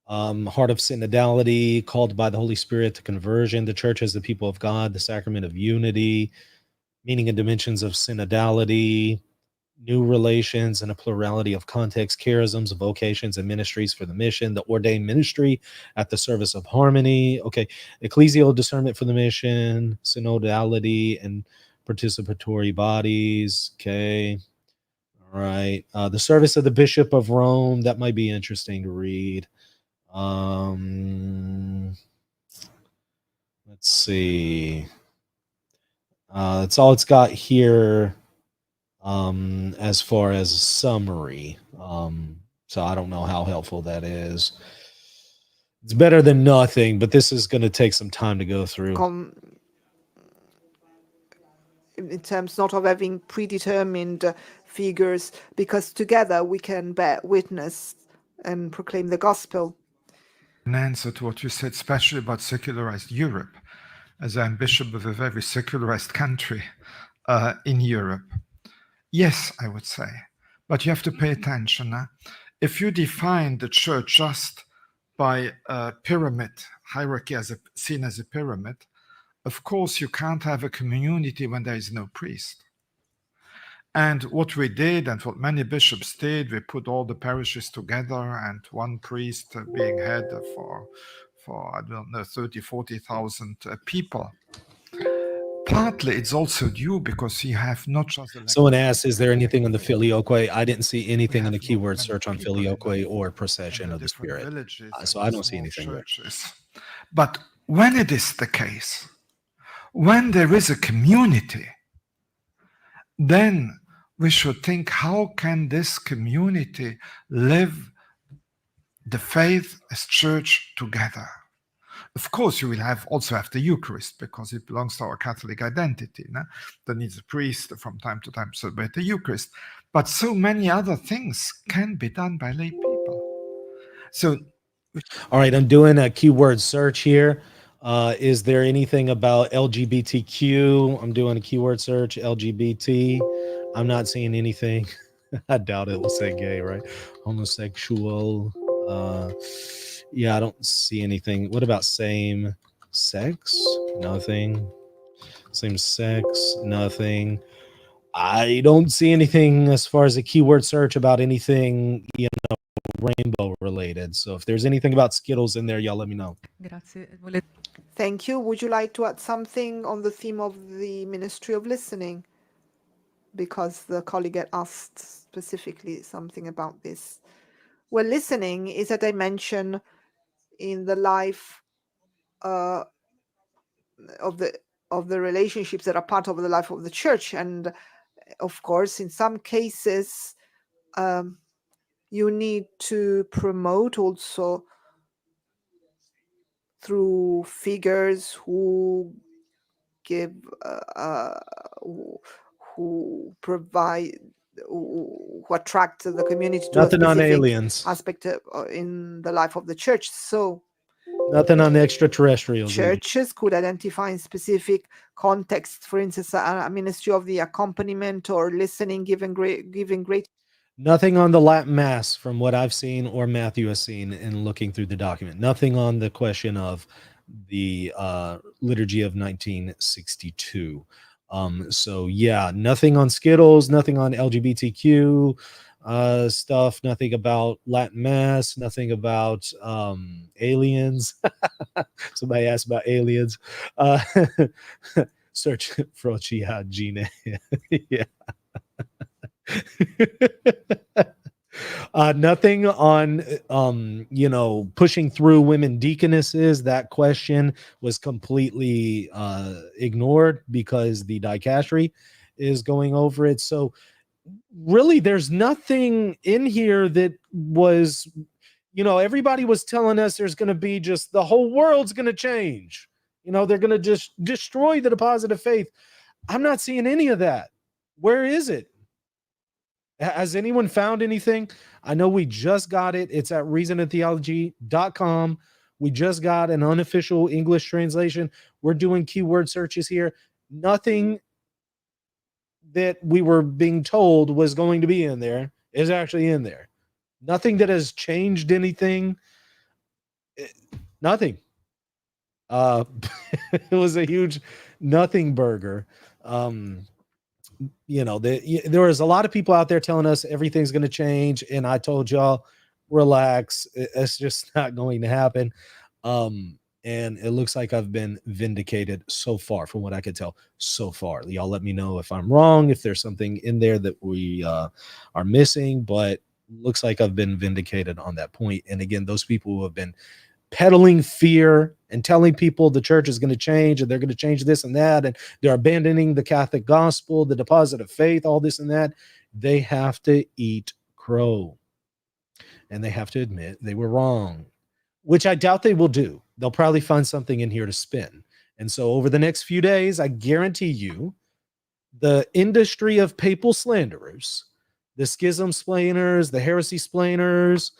[SPEAKER 1] Heart of synodality, called by the Holy Spirit to conversion, the church as the people of God, the sacrament of unity, meaning and dimensions of synodality, new relations and a plurality of contexts, charisms, vocations, and ministries for the mission, the ordained ministry at the service of harmony. Okay, ecclesial discernment for the mission, synodality and participatory bodies. Okay, all right. The service of the Bishop of Rome, that might be interesting to read. Let's see. That's all it's got here as far as a summary. So I don't know how helpful that is. It's better than nothing, but this is going to take some time to go through.
[SPEAKER 5] In terms not of having predetermined figures, because together we can bear witness and proclaim the gospel.
[SPEAKER 7] An answer to what you said, especially about secularized Europe, as I'm bishop of a very secularized country in Europe. Yes, I would say, but you have to pay attention. If you define the church just by a pyramid, hierarchy seen as a pyramid, of course you can't have a community when there is no priest. And what we did, and what many bishops did, we put all the parishes together and one priest being head for I don't know, 30, 40,000 people. Partly it's also due because you have not just...
[SPEAKER 1] Someone asked, is there anything on the filioque? I didn't see anything in the keyword search on filioque or procession of the Spirit. So I don't see anything there.
[SPEAKER 7] But when it is the case, when there is a community, then we should think, how can this community live the faith as church together? Of course, you will also have the Eucharist, because it belongs to our Catholic identity. No? There needs a priest from time to time to celebrate the Eucharist. But so many other things can be done by lay people. So,
[SPEAKER 1] all right, I'm doing a keyword search here. Is there anything about LGBTQ? I'm doing a keyword search, LGBT. I'm not seeing anything. I doubt it will say gay, right? Homosexual. Yeah, I don't see anything. What about same sex? Nothing. Same sex, nothing. I don't see anything as far as a keyword search about anything, rainbow related. So if there's anything about Skittles in there, y'all let me know.
[SPEAKER 3] Grazie.
[SPEAKER 5] Thank you. Would you like to add something on the theme of the Ministry of Listening? Because the colleague had asked specifically something about this. Well, listening is a dimension in the life of the relationships that are part of the life of the church, and of course, in some cases, you need to promote also through figures who give who provide who attract the community to
[SPEAKER 1] Nothing
[SPEAKER 5] a
[SPEAKER 1] on
[SPEAKER 5] specific
[SPEAKER 1] aliens.
[SPEAKER 5] aspect in the life of the church. So
[SPEAKER 1] Nothing on extraterrestrials. Either.
[SPEAKER 5] churches could identify in specific contexts, for instance, a ministry of the accompaniment or listening, giving great.
[SPEAKER 1] Nothing on the Latin Mass from what I've seen or Matthew has seen in looking through the document. Nothing on the question of the liturgy of 1962. So yeah, nothing on Skittles, nothing on LGBTQ stuff, nothing about Latin Mass, nothing about aliens. Somebody asked about aliens. Search Frocia Gene. Yeah. Nothing on pushing through women deaconesses. That question was completely ignored because the dicastery is going over it. So really there's nothing in here that was, everybody was telling us there's going to be just the whole world's going to change. They're going to just destroy the deposit of faith. I'm not seeing any of that. Where is it? Has anyone found anything? I know we just got it. It's at reasonandtheology.com. We just got an unofficial English translation. We're doing keyword searches here. Nothing that we were being told was going to be in there is actually in there. Nothing that has changed anything. Nothing. It was a huge nothing burger. There was a lot of people out there telling us everything's going to change, and I told y'all, relax, it's just not going to happen. And it looks like I've been vindicated so far from what I could tell so far. Y'all let me know if I'm wrong, if there's something in there that we are missing, but looks like I've been vindicated on that point. And again, those people who have been peddling fear and telling people the church is going to change and they're going to change this and that, and they're abandoning the Catholic gospel, the deposit of faith, all this and that, they have to eat crow. And they have to admit they were wrong, which I doubt they will do. They'll probably find something in here to spin. And so over the next few days, I guarantee you, the industry of papal slanderers, the schism splainers, the heresy splainers,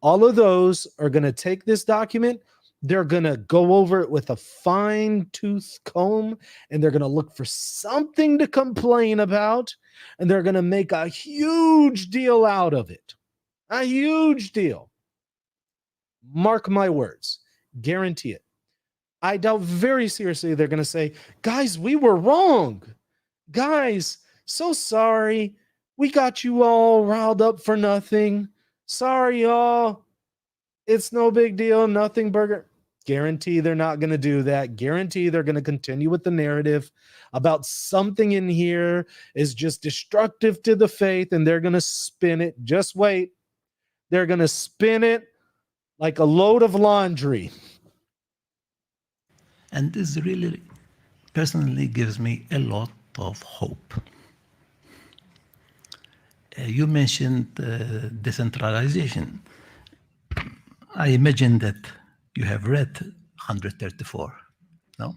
[SPEAKER 1] all of those are going to take this document. They're going to go over it with a fine-tooth comb, and they're going to look for something to complain about, and they're going to make a huge deal out of it. A huge deal. Mark my words. Guarantee it. I doubt very seriously they're going to say, guys, we were wrong. Guys, so sorry. We got you all riled up for nothing. Sorry, y'all. It's no big deal. Nothing burger. Guarantee they're not going to do that. Guarantee they're going to continue with the narrative about something in here is just destructive to the faith, and they're going to spin it. Just wait. They're going to spin it like a load of laundry.
[SPEAKER 11] And this really, personally, gives me a lot of hope. You mentioned decentralization. I imagine that you have read 134, no?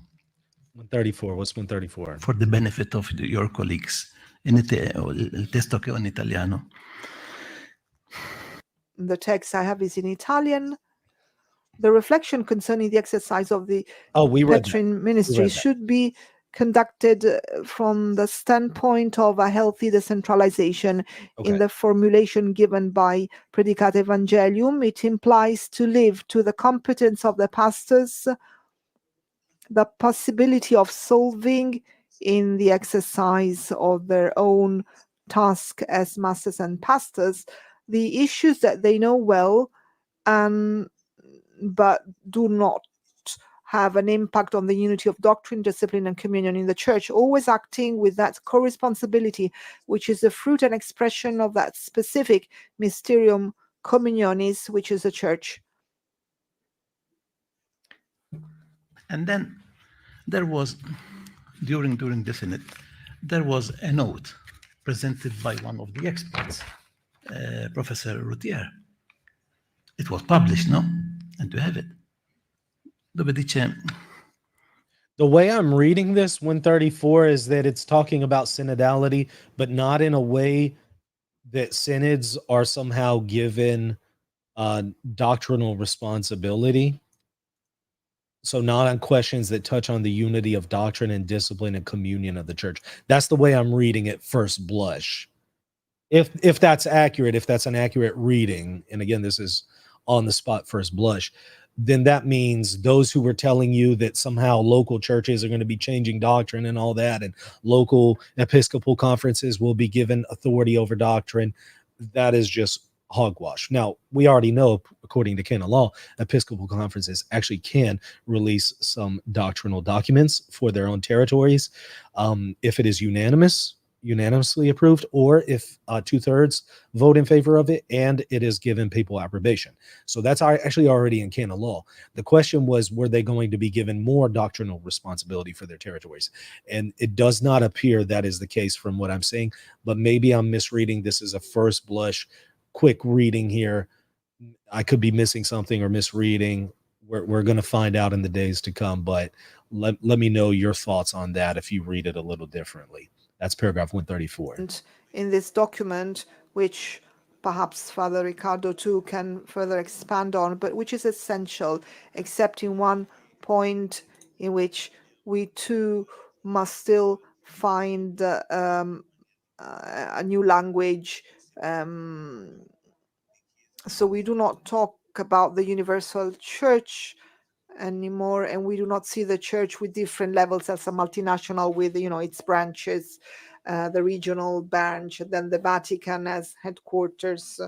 [SPEAKER 1] 134. What's 134?
[SPEAKER 11] For the benefit of your colleagues. Il testo che ho in italiano.
[SPEAKER 5] The text I have is in Italian. The reflection concerning the exercise of the Petrine ministry should be conducted from the standpoint of a healthy decentralization. In the formulation given by Predicate Evangelium, it implies to leave to the competence of the pastors the possibility of solving in the exercise of their own task as masters and pastors, the issues that they know well, but do not have an impact on the unity of doctrine, discipline, and communion in the church, always acting with that co-responsibility, which is the fruit and expression of that specific mysterium communionis, which is the church.
[SPEAKER 11] And then there was, during the Synod, there was a note presented by one of the experts, Professor Routier. It was published, no? And to have it. Dove dice,
[SPEAKER 1] The way I'm reading this 134 is that it's talking about synodality, but not in a way that synods are somehow given doctrinal responsibility. So not on questions that touch on the unity of doctrine and discipline and communion of the church. That's the way I'm reading it first blush. If that's accurate, if that's an accurate reading, and again, this is on the spot first blush, then that means those who were telling you that somehow local churches are going to be changing doctrine and all that, and local Episcopal conferences will be given authority over doctrine, that is just hogwash. Now, we already know, according to canon law, Episcopal conferences actually can release some doctrinal documents for their own territories if it is unanimously approved, or if 2/3 vote in favor of it and it is given papal approbation. So that's actually already in canon law. The question was, were they going to be given more doctrinal responsibility for their territories? And it does not appear that is the case from what I'm saying, but maybe I'm misreading. This is a first blush quick reading here. I could be missing something or misreading. We're going to find out in the days to come, but let me know your thoughts on that if you read it a little differently. That's paragraph 134.
[SPEAKER 5] And in this document, which perhaps Father Riccardo too can further expand on, but which is essential, except in one point in which we too must still find a new language. So we do not talk about the universal church anymore, and we do not see the church with different levels as a multinational with its branches, the regional branch, then the Vatican as headquarters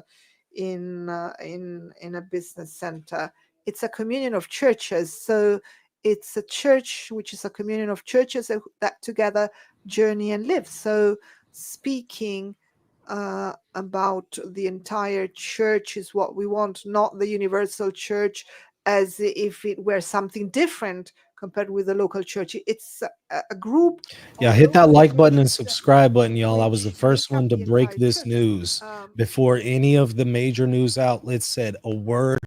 [SPEAKER 5] in a business center. It's a communion of churches, so it's a church which is a communion of churches that together journey and live. So speaking about the entire church is what we want, not the universal church as if it were something different compared with the local church. It's a group.
[SPEAKER 1] Yeah, hit that like button and subscribe button, y'all. I was the first one to break this news before any of the major news outlets said a word.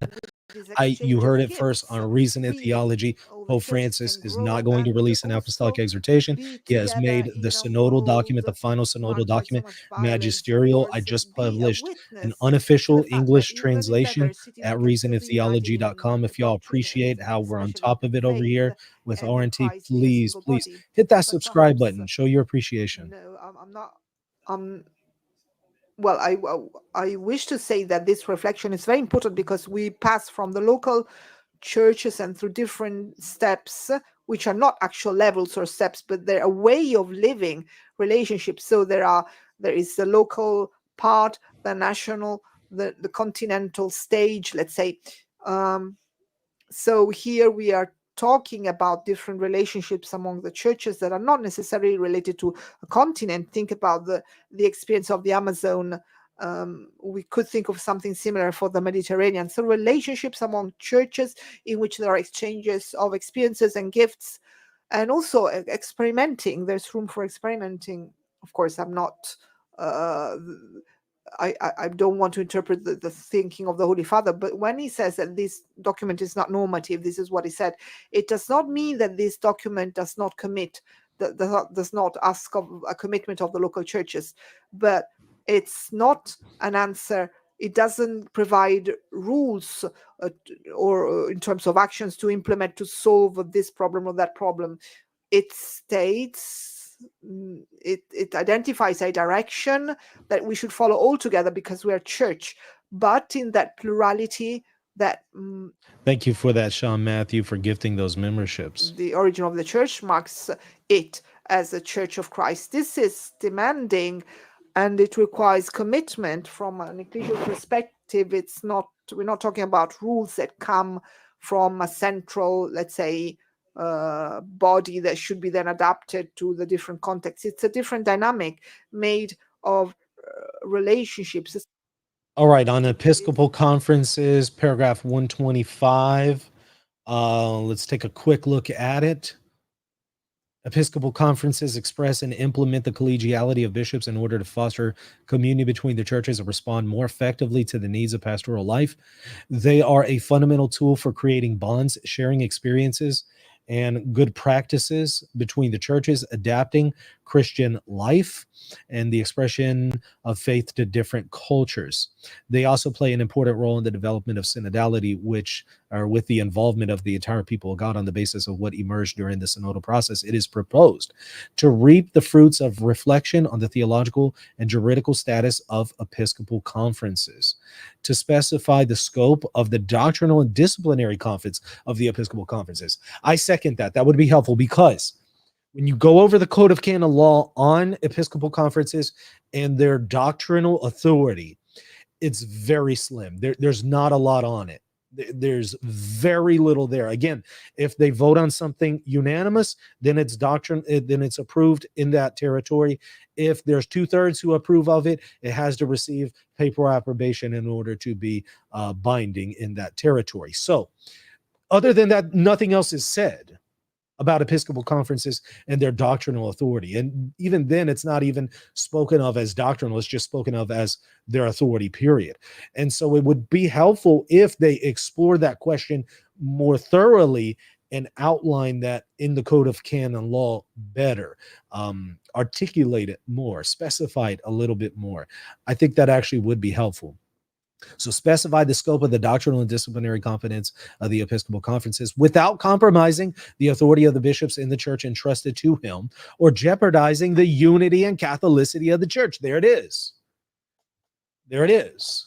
[SPEAKER 1] You heard it first on Reason and Theology. Pope Francis is not going to release an apostolic exhortation. He has made the synodal document, the final synodal document, magisterial. I just published an unofficial English translation at reasonandtheology.com. If y'all appreciate how we're on top of it over here with RNT, please hit that subscribe button. Show your appreciation.
[SPEAKER 5] No, I'm not. Well, I wish to say that this reflection is very important because we pass from the local churches and through different steps, which are not actual levels or steps, but they're a way of living relationships. So there is the local part, the national, the continental stage, let's say. So here we are talking about different relationships among the churches that are not necessarily related to a continent. Think about the experience of the Amazon. We could think of something similar for the Mediterranean. So relationships among churches in which there are exchanges of experiences and gifts, and also experimenting. There's room for experimenting. Of course, I'm not I don't want to interpret the thinking of the Holy Father, but when he says that this document is not normative, this is what he said. It does not mean that this document does not commit, does not ask of a commitment of the local churches, but it's not an answer. It doesn't provide rules or in terms of actions to implement to solve this problem or that problem. It states, it identifies a direction that we should follow all together because we are church, but in that plurality that
[SPEAKER 1] Thank you for that, Sean Matthew, for gifting those memberships.
[SPEAKER 5] The origin of the church marks it as a Church of Christ. This is demanding, and it requires commitment from an ecclesial perspective. We're not talking about rules that come from a central, let's say, body that should be then adapted to the different contexts. It's a different dynamic made of relationships.
[SPEAKER 1] All right, on Episcopal conferences, paragraph 125. Let's take a quick look at it. Episcopal conferences express and implement the collegiality of bishops in order to foster communion between the churches and respond more effectively to the needs of pastoral life. They are a fundamental tool for creating bonds, sharing experiences, and good practices between the churches, adapting Christian life and the expression of faith to different cultures. They also play an important role in the development of synodality, which are with the involvement of the entire people of God on the basis of what emerged during the synodal process. It is proposed to reap the fruits of reflection on the theological and juridical status of episcopal conferences, to specify the scope of the doctrinal and disciplinary conference of the episcopal conferences. I second that. That would be helpful, because when you go over the Code of Canon Law on episcopal conferences and their doctrinal authority, it's very slim. There's not a lot on it. There's very little there. Again, if they vote on something unanimous, then it's doctrine, then it's approved in that territory. If there's 2/3 who approve of it, it has to receive papal approbation in order to be binding in that territory. So other than that, nothing else is said about episcopal conferences and their doctrinal authority. And even then, it's not even spoken of as doctrinal. It's just spoken of as their authority, period. And so it would be helpful if they explore that question more thoroughly and outline that in the Code of Canon Law better, articulate it more, specify it a little bit more. I think that actually would be helpful. So specify the scope of the doctrinal and disciplinary competence of the episcopal conferences without compromising the authority of the bishops in the church entrusted to him or jeopardizing the unity and Catholicity of the church. There it is. There it is.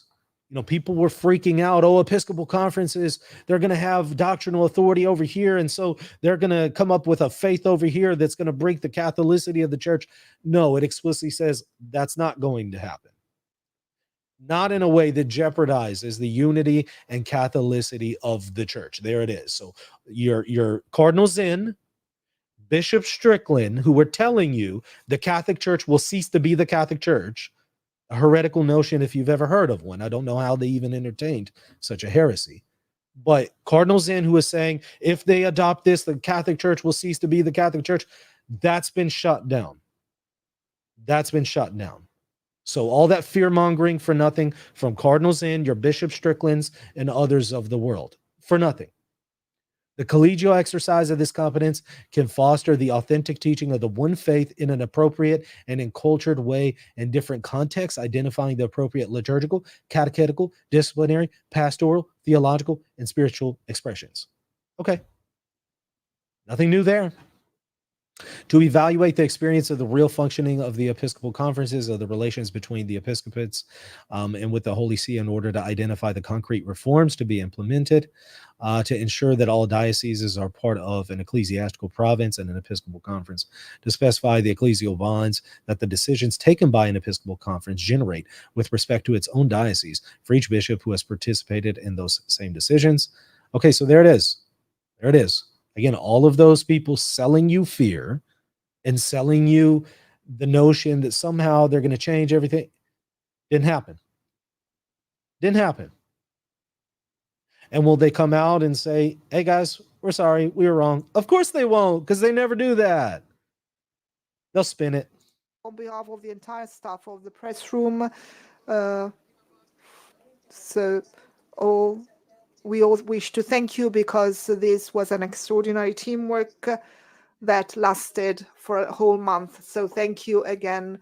[SPEAKER 1] You know, people were freaking out. Oh, episcopal conferences, they're going to have doctrinal authority over here. And so they're going to come up with a faith over here that's going to break the Catholicity of the church. No, it explicitly says that's not going to happen. Not in a way that jeopardizes the unity and Catholicity of the church. There it is. So your Cardinal Zinn, Bishop Strickland, who were telling you the Catholic Church will cease to be the Catholic Church, a heretical notion if you've ever heard of one. I don't know how they even entertained such a heresy. But Cardinal Zinn, who is saying if they adopt this, the Catholic Church will cease to be the Catholic Church, that's been shut down. That's been shut down. So all that fear-mongering for nothing from Cardinal Zinn, your Bishop Stricklands, and others of the world. For nothing. The collegial exercise of this competence can foster the authentic teaching of the one faith in an appropriate and encultured way in different contexts, identifying the appropriate liturgical, catechetical, disciplinary, pastoral, theological, and spiritual expressions. Okay. Nothing new there. To evaluate the experience of the real functioning of the episcopal conferences, of the relations between the episcopates and with the Holy See, in order to identify the concrete reforms to be implemented, to ensure that all dioceses are part of an ecclesiastical province and an episcopal conference, to specify the ecclesial bonds that the decisions taken by an episcopal conference generate with respect to its own diocese for each bishop who has participated in those same decisions. Okay, so there it is. There it is. Again, all of those people selling you fear and selling you the notion that somehow they're going to change everything didn't happen. Didn't happen. And will they come out and say, hey guys, we're sorry, we were wrong? Of course they won't, because they never do that. They'll spin it.
[SPEAKER 5] On behalf of the entire staff of the press room, we all wish to thank you, because this was an extraordinary teamwork that lasted for a whole month. So thank you again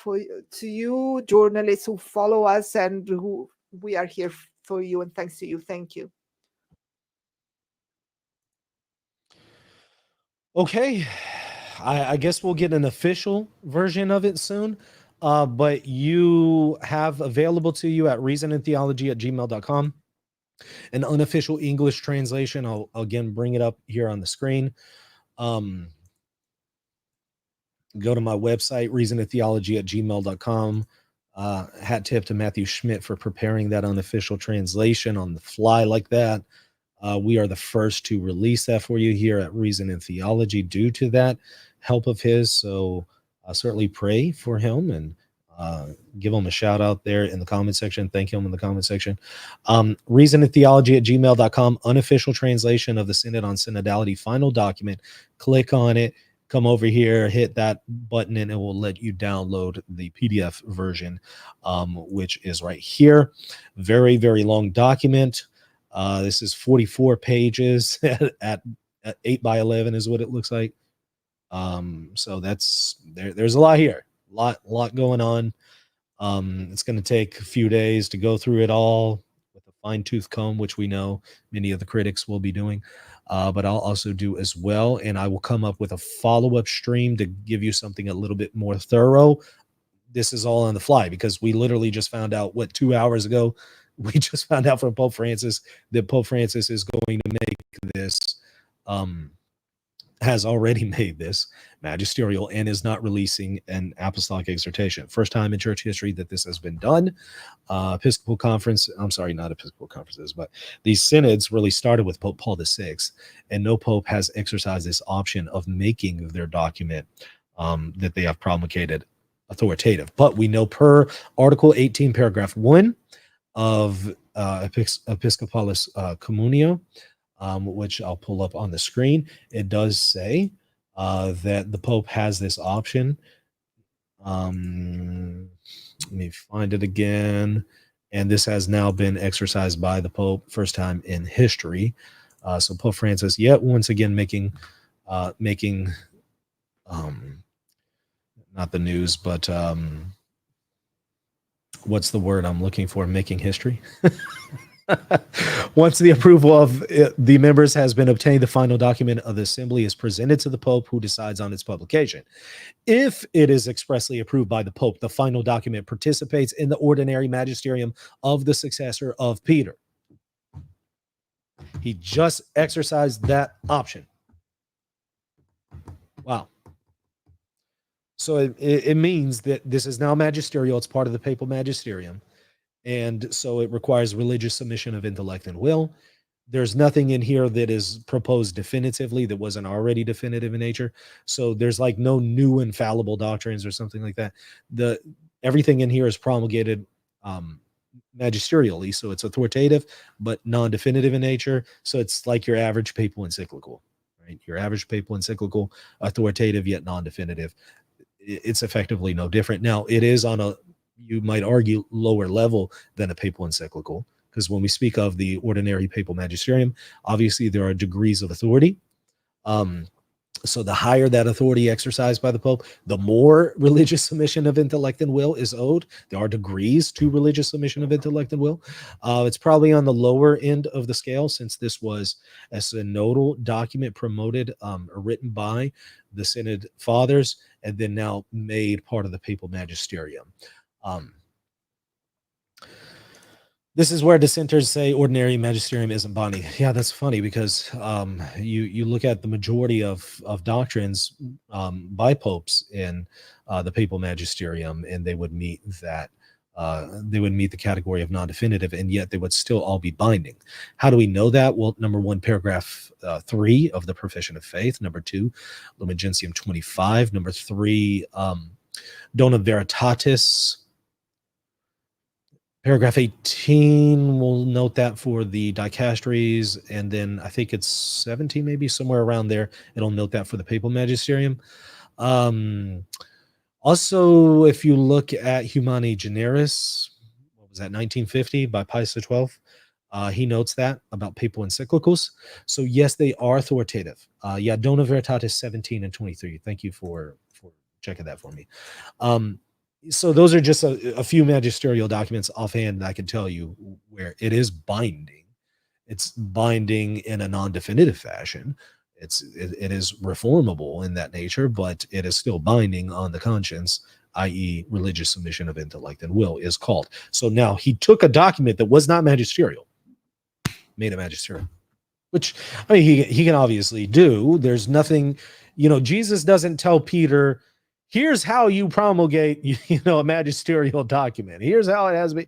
[SPEAKER 5] to you, journalists who follow us and who we are here for you, and thanks to you. Thank you.
[SPEAKER 1] Okay. I guess we'll get an official version of it soon. But you have available to you at reasonandtheology@gmail.com an unofficial English translation. I'll again bring it up here on the screen. go to my website, reasonandtheology@gmail.com. Hat tip to Matthew Schmidt for preparing that unofficial translation on the fly like that. We are the first to release that for you here at Reason and Theology due to that help of his. So certainly pray for him and give him a shout out there in the comment section. Thank him in the comment section. Reasonandtheology@gmail.com, unofficial translation of the Synod on Synodality final document. Click on it. Come over here, hit that button, and it will let you download the PDF version, which is right here. Very, very long document. This is 44 pages at 8 by 11 is what it looks like. So that's there's a lot here, lot going on. It's going to take a few days to go through it all with a fine-tooth comb, which we know many of the critics will be doing. But I'll also do as well, and I will come up with a follow-up stream to give you something a little bit more thorough. This is all on the fly because we literally just found out 2 hours ago. We just found out from Pope Francis that Pope Francis is going to make this, has already made this magisterial and is not releasing an apostolic exhortation. First time in church history that this has been done. Episcopal conference, I'm sorry, not Episcopal conferences, but these synods really started with Pope Paul VI, and no pope has exercised this option of making their document that they have promulgated authoritative. But we know per Article 18, paragraph 1 of Episcopalis Communio, which I'll pull up on the screen, it does say that the Pope has this option. Let me find it again. And this has now been exercised by the Pope, first time in history. So Pope Francis, yet once again making not the news, but what's the word I'm looking for? Making history. Once the approval of the members has been obtained, the final document of the assembly is presented to the Pope, who decides on its publication. If it is expressly approved by the Pope, the final document participates in the ordinary magisterium of the successor of Peter. He just exercised that option. Wow. So it means that this is now magisterial. It's part of the papal magisterium. And so it requires religious submission of intellect and will. There's nothing in here that is proposed definitively that wasn't already definitive in nature. So there's like no new infallible doctrines or something like that. Everything in here is promulgated magisterially. So it's authoritative, but non-definitive in nature. So it's like your average papal encyclical, right? Your average papal encyclical, authoritative yet non-definitive. It's effectively no different. Now, it is on a, you might argue, lower level than a papal encyclical, because when we speak of the ordinary papal magisterium, obviously there are degrees of authority. So the higher that authority exercised by the Pope, the more religious submission of intellect and will is owed. There are degrees to religious submission of intellect and will. It's probably on the lower end of the scale, since this was a synodal document promoted or written by the Synod Fathers, and then now made part of the papal magisterium. This is where dissenters say ordinary magisterium isn't binding. Yeah, that's funny, because you look at the majority of doctrines by popes in the papal magisterium, and they would meet that they would meet the category of non-definitive, and yet they would still all be binding. How do we know that? Well, number one, paragraph 3 of the Profession of Faith. Number 2, Lumen Gentium 25. Number 3, Dona Veritatis. Paragraph 18, we'll note that for the dicasteries, and then I think it's 17, maybe somewhere around there. It'll note that for the papal magisterium. Also, if you look at Humani Generis, what was that, 1950 by Pius XII, he notes that about papal encyclicals. So yes, they are authoritative. Yeah, Dona Veritatis 17 and 23. Thank you for checking that for me. So those are just a few magisterial documents offhand that I can tell you where it is binding. It's binding in a non-definitive fashion. It is reformable in that nature, but it is still binding on the conscience, i.e. religious submission of intellect and will is called. So now he took a document that was not magisterial, made it magisterial, which, I mean, he can obviously do. There's nothing, Jesus doesn't tell Peter, here's how you promulgate, a magisterial document. Here's how it has to be.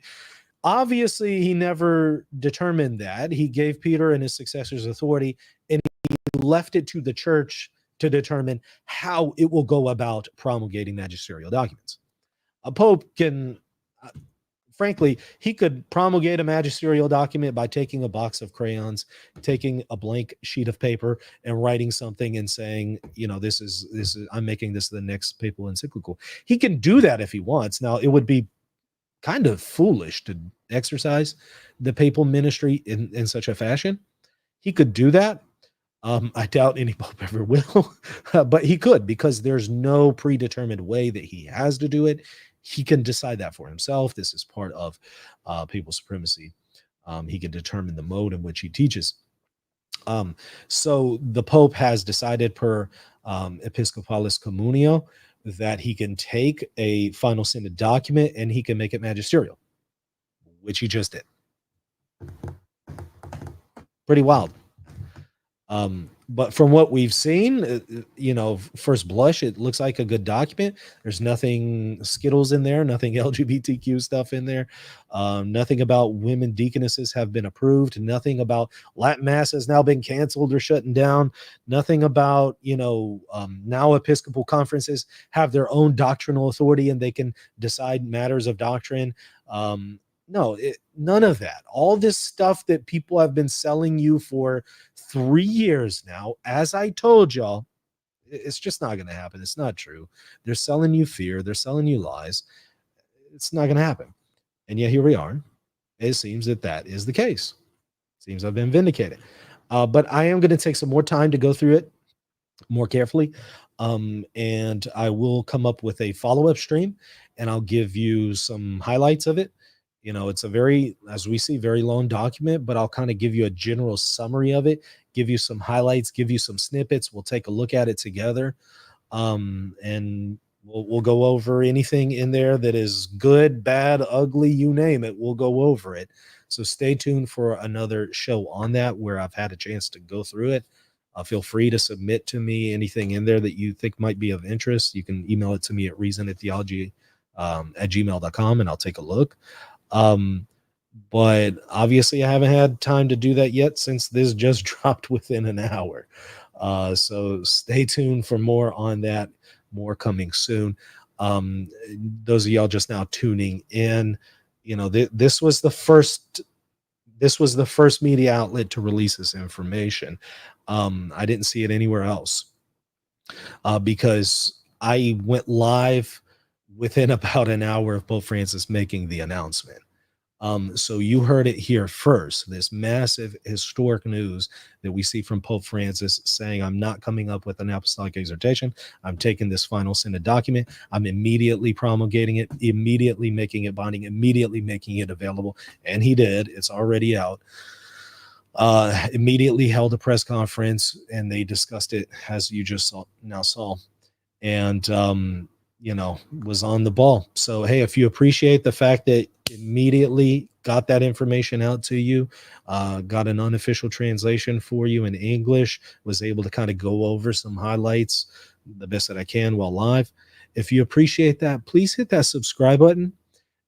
[SPEAKER 1] Obviously, he never determined that. He gave Peter and his successors authority, and he left it to the church to determine how it will go about promulgating magisterial documents. A pope can, frankly, he could promulgate a magisterial document by taking a box of crayons, taking a blank sheet of paper, and writing something and saying, this is I'm making this the next papal encyclical. He can do that if he wants. Now, it would be kind of foolish to exercise the papal ministry in such a fashion. He could do that. I doubt any pope ever will, but he could, because there's no predetermined way that he has to do it. He can decide that for himself. This is part of papal supremacy. He can determine the mode in which he teaches. So the Pope has decided per Episcopalis Communio that he can take a final synod document and he can make it magisterial, which he just did. Pretty wild. But from what we've seen, first blush, it looks like a good document. There's nothing Skittles in there, nothing LGBTQ stuff in there, nothing about women deaconesses have been approved, nothing about Latin Mass has now been canceled or shutting down, nothing about, now Episcopal conferences have their own doctrinal authority and they can decide matters of doctrine. No, none of that. All this stuff that people have been selling you for 3 years now, as I told y'all, it's just not going to happen. It's not true. They're selling you fear. They're selling you lies. It's not going to happen. And yet here we are. It seems that is the case. It seems I've been vindicated. But I am going to take some more time to go through it more carefully. And I will come up with a follow-up stream and I'll give you some highlights of it. It's a very, as we see, very long document, but I'll kind of give you a general summary of it, give you some highlights, give you some snippets. We'll take a look at it together. And we'll go over anything in there that is good, bad, ugly, you name it. We'll go over it. So stay tuned for another show on that where I've had a chance to go through it. Feel free to submit to me anything in there that you think might be of interest. You can email it to me at reasonandtheology@gmail.com and I'll take a look. But obviously I haven't had time to do that yet since this just dropped within an hour. So stay tuned for more on that, more coming soon. Those of y'all just now tuning in, this was the first media outlet to release this information. I didn't see it anywhere else, because I went live within about an hour of Pope Francis making the announcement. So you heard it here first, this massive historic news that we see from Pope Francis saying, I'm not coming up with an apostolic exhortation. I'm taking this final synod document. I'm immediately promulgating it, immediately making it binding, immediately making it available. And he did. It's already out. Immediately held a press conference and they discussed it as you just saw. And, was on the ball. So, hey, if you appreciate the fact that immediately got that information out to you, got an unofficial translation for you in English, was able to kind of go over some highlights the best that I can while live. If you appreciate that, please hit that subscribe button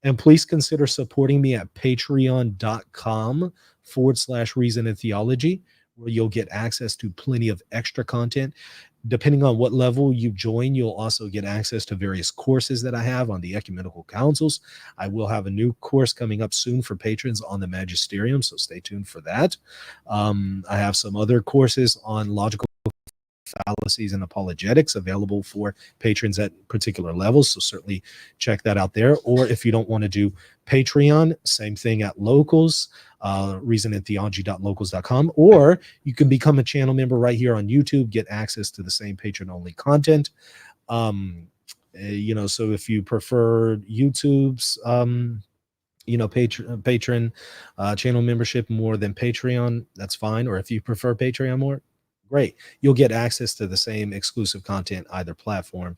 [SPEAKER 1] and please consider supporting me at patreon.com/reason and theology, where you'll get access to plenty of extra content. Depending on what level you join, you'll also get access to various courses that I have on the ecumenical councils. I will have a new course coming up soon for patrons on the magisterium, so stay tuned for that. I have some other courses on logical fallacies and apologetics available for patrons at particular levels, so certainly check that out there. Or if you don't want to do Patreon, same thing at Locals, reasonandtheology.locals.com, or you can become a channel member right here on YouTube, get access to the same patron-only content. So if you prefer YouTube's patron channel membership more than Patreon, that's fine. Or if you prefer Patreon more, great. You'll get access to the same exclusive content either platform.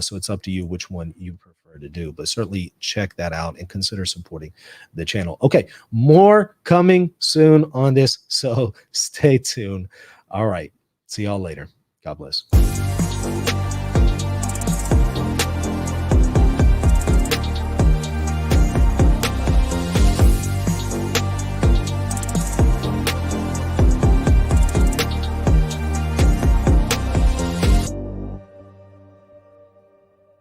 [SPEAKER 1] So it's up to you which one you prefer to do, but certainly check that out and consider supporting the channel. Okay, more coming soon on this, so stay tuned. All right, see y'all later. God bless.